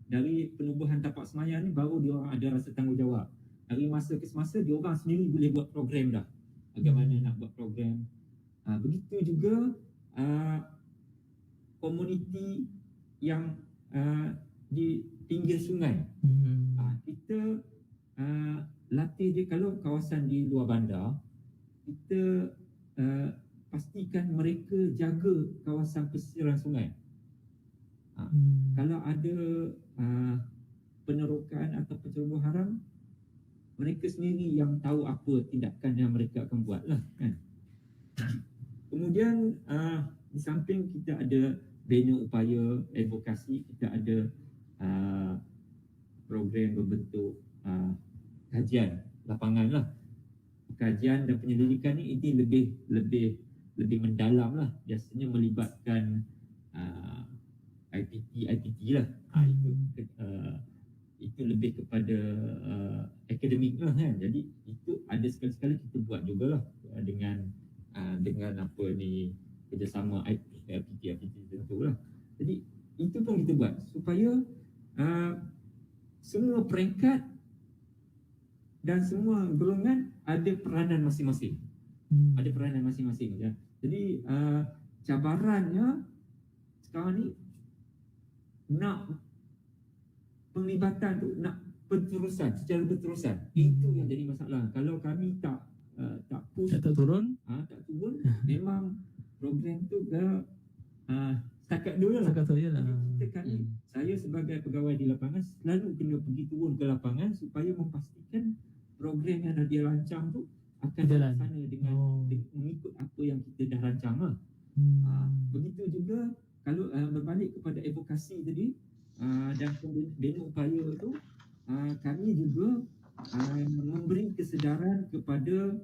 dari penubuhan tapak sembahyang ni baru dia orang ada rasa tanggungjawab. Dari masa ke semasa dia orang sendiri boleh buat program dah. Bagaimana nak buat program. Begitu juga komuniti yang di pinggir sungai. Kita latih dia. Kalau kawasan di luar bandar, kita pastikan mereka jaga kawasan pesisir sungai. Kalau ada penerokan atau pencerobohan haram, mereka sendiri yang tahu apa tindakan yang mereka akan buat lah kan. Kemudian di samping kita ada bina upaya advokasi, kita ada program berbentuk kajian lapangan lah. Kajian dan penyelidikan ni ini lebih mendalam lah. Biasanya melibatkan IPT lah. Itu lebih kepada akademik lah kan. Jadi itu ada sekali-sekali kita buat jugalah dengan apa ni, kerjasama IPT tentu lah. Jadi itu pun kita buat supaya semua peringkat dan semua golongan ada peranan masing-masing. Ada peranan masing-masing ya. Jadi cabarannya sekarang ni nak penglibatan tu, nak berterusan, secara berterusan. Itu yang jadi masalah. Kalau kami tak push, tak turun, memang program tu dah setakat dulu lah. Saya sebagai pegawai di lapangan selalu kena pergi turun ke lapangan supaya memastikan program yang dah dia rancang tu akan dilaksana dengan mengikut apa yang kita dah rancang lah. Begitu juga kalau berbalik kepada advokasi tadi dan bina upaya tu, kami juga memberi kesedaran kepada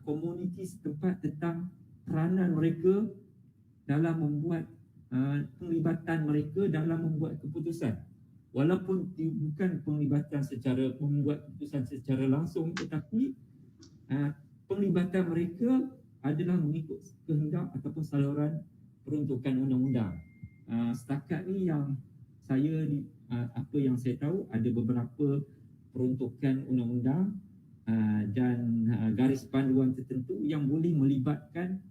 komuniti setempat tentang peranan mereka dalam membuat penglibatan mereka dalam membuat keputusan. Walaupun bukan penglibatan secara membuat keputusan secara langsung, tetapi penglibatan mereka adalah mengikut kehendak ataupun saluran peruntukan undang-undang. Setakat ni yang apa yang saya tahu, ada beberapa peruntukan undang-undang dan garis panduan tertentu yang boleh melibatkan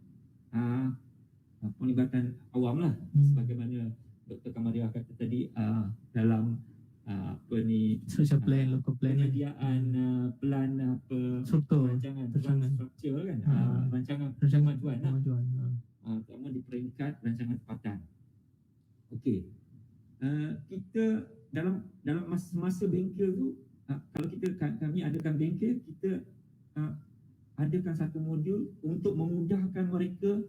penglibatan awam lah, sebagaimana Dr. Kamaria kata tadi, dalam social plan, local planning, penyediaan plan struktur, rancangan struktur kan, rancangan kemajuan lah, terutama di peringkat rancangan tempatan. Okey, kita dalam masa bengkel tu, kalau kami adakan bengkel, kita adakan satu modul untuk memudahkan mereka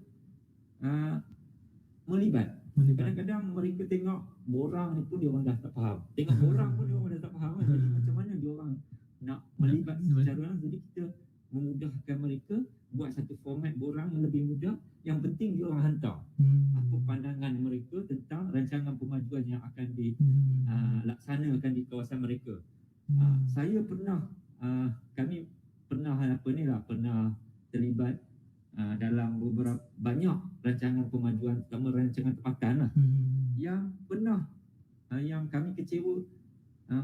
melibat. Kadang-kadang mereka tengok borang ni pun dia orang dah tak faham. Tengok borang pun dia orang dah tak faham kan. Jadi macam mana dia orang nak melibat secara langsung. Jadi kita memudahkan mereka buat satu format borang yang lebih mudah. Yang penting dia orang hantar apa pandangan mereka tentang rancangan pemajuan yang akan dilaksanakan di kawasan mereka. Saya pernah kami pernah pernah terlibat dalam beberapa banyak rancangan pemajuan, terutama rancangan tempatan lah, yang pernah yang kami kecewa,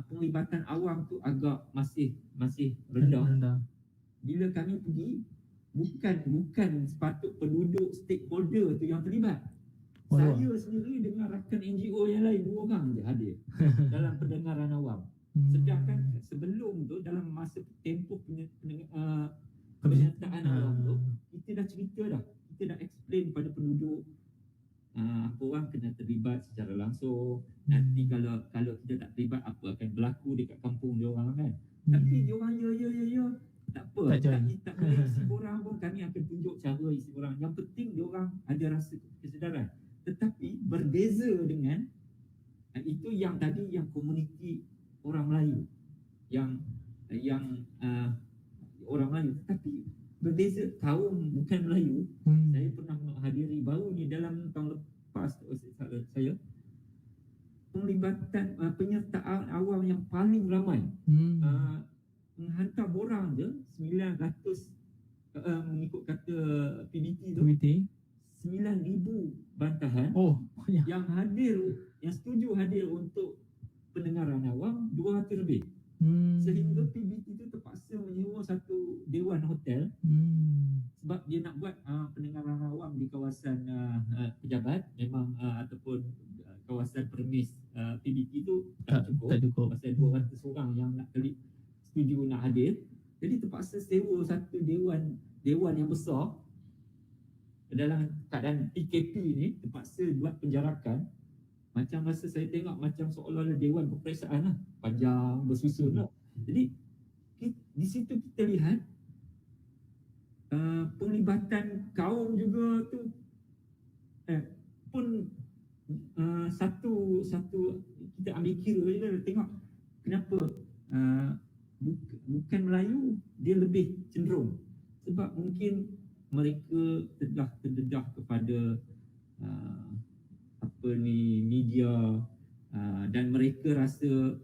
penglibatan awam tu agak masih rendah. Bila kami pergi, bukan sepatut penduduk stakeholder tu yang terlibat. Saya sendiri dengan rakan NGO yang lain 2 orang je hadir dalam pendengaran awam. Sedangkan sebelum tu, dalam masa tempoh penyertaan awam tu, kita dah cerita dah, kita dah explain pada penduduk apa orang kena terlibat secara langsung. Nanti kalau kita tak terlibat, apa akan berlaku dekat kampung dia orang kan. Tapi dia orang ya tak apa, tak boleh isi borang pun, kami akan tunjuk cara isi borang. Yang penting dia orang ada rasa kesedaran. Tetapi berbeza dengan itu yang tadi, yang komuniti orang Melayu, yang orang Melayu, tetapi berbeza kaum bukan Melayu. Saya pernah menghadiri baru ni dalam tahun lepas saya, penglibatan penyertaan awam yang paling ramai. Menghantar borang je 900, mengikut kata PBT tu, 9,000 bantahan. Yang hadir, yang setuju hadir untuk pendengaran awam 200 lebih. Sehingga PBT tu terpaksa menyewa satu dewan hotel sebab dia nak buat pendengaran awam di kawasan pejabat memang ataupun kawasan permis. PBT tu tak cukup. Pasal 200 orang yang nak setuju nak hadir. Jadi terpaksa sewa satu dewan yang besar. Dalam keadaan PKP ni terpaksa buat penjarakan. Macam masa saya tengok macam seolah-olah dewan peperiksaan lah, panjang bersusun lah. Jadi di situ kita lihat penglibatan kaum juga tu pun satu kita ambil kira je, tengok kenapa bukan Melayu dia lebih cenderung, sebab mungkin mereka telah terdedah kepada media, dan mereka rasa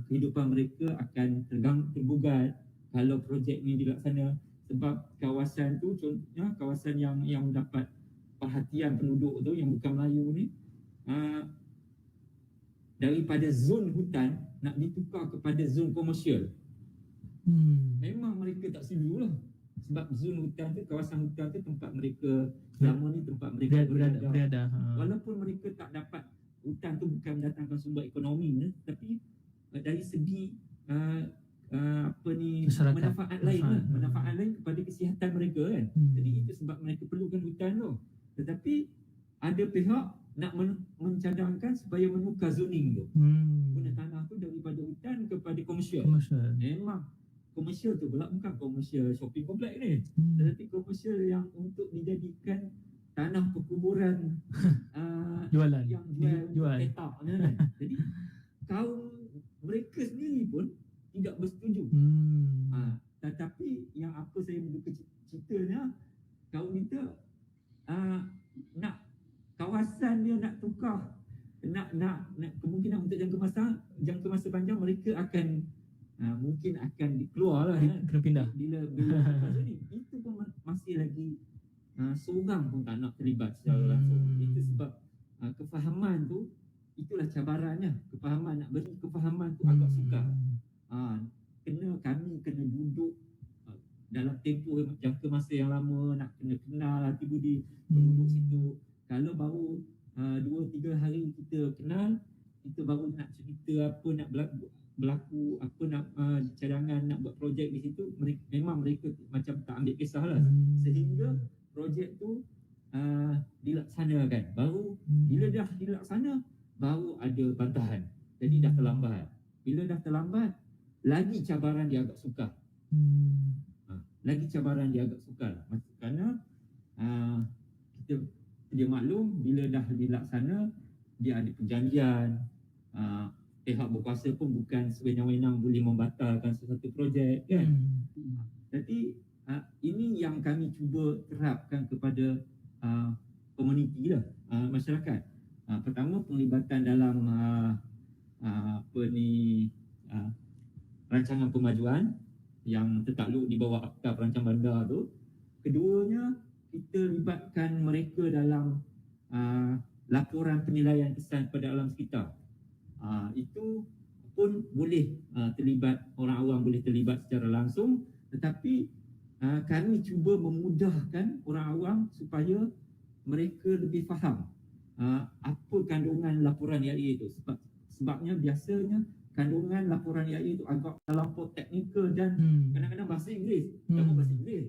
kehidupan mereka akan tergugat kalau projek ni dilaksana, sebab kawasan tu contohnya kawasan yang mendapat perhatian penduduk tu yang bukan Melayu ni, daripada zon hutan nak ditukar kepada zon komersial. Memang mereka tak setuju lah, sebab zon hutan tu, kawasan hutan tu tempat mereka selama ni, tempat mereka berada. Walaupun mereka tak dapat, hutan tu bukan mendatangkan sumber ekonomi, tapi dari segi manfaat lain lah, manfaat lain kepada kesihatan mereka kan. Jadi itu sebab mereka perlukan hutan tu. Tetapi ada pihak nak mencadangkan supaya menukar zoning tu, guna tanah tu daripada hutan kepada komersial. Memang komersial tu pula bukan komersial shopping kompleks ni, tetapi komersial yang untuk dijadikan tanah perkuburan jualan yang jual petak kan. Jadi kaum mereka sendiri pun tidak bersetuju untuk jangka masa panjang mereka akan mungkin akan keluar lah kan. Kena pindah. Bila jadi itu pun masih lagi seorang pun tak nak terlibat secara langsung. Itu sebab kefahaman tu, itulah cabarannya. Nak beri kefahaman tu agak sukar. Kami kena duduk dalam tempoh jangka masa yang lama, nak kena kenal hati budi penduduk situ. Kalau baru 2-3 hari kita kenal, kita baru nak cerita apa nak berlaku, apa nak cadangan nak buat projek di situ, mereka macam tak ambil kisah lah. Sehingga projek tu dilaksanakan. Baru bila dah dilaksana, baru ada bantahan. Jadi dah terlambat. Bila dah terlambat, lagi cabaran dia agak sukar. Kerana dia maklum bila dah dilaksana, dia ada perjanjian. Pihak berkuasa pun bukan sewenang-wenang boleh membatalkan sesuatu projek kan. Jadi ini yang kami cuba terapkan kepada komuniti lah, masyarakat. Pertama, penglibatan dalam rancangan pemajuan yang tertakluk di bawah Akta Perancang Bandar tu. Keduanya, kita libatkan mereka dalam laporan penilaian kesan pada alam sekitar. Itu pun boleh terlibat, orang awam boleh terlibat secara langsung, tetapi kami cuba memudahkan orang awam supaya mereka lebih faham apa kandungan laporan IAA itu. Sebabnya biasanya kandungan laporan IAA itu agak terlampau teknikal dan kadang-kadang bahasa Inggeris, bahasa Inggeris.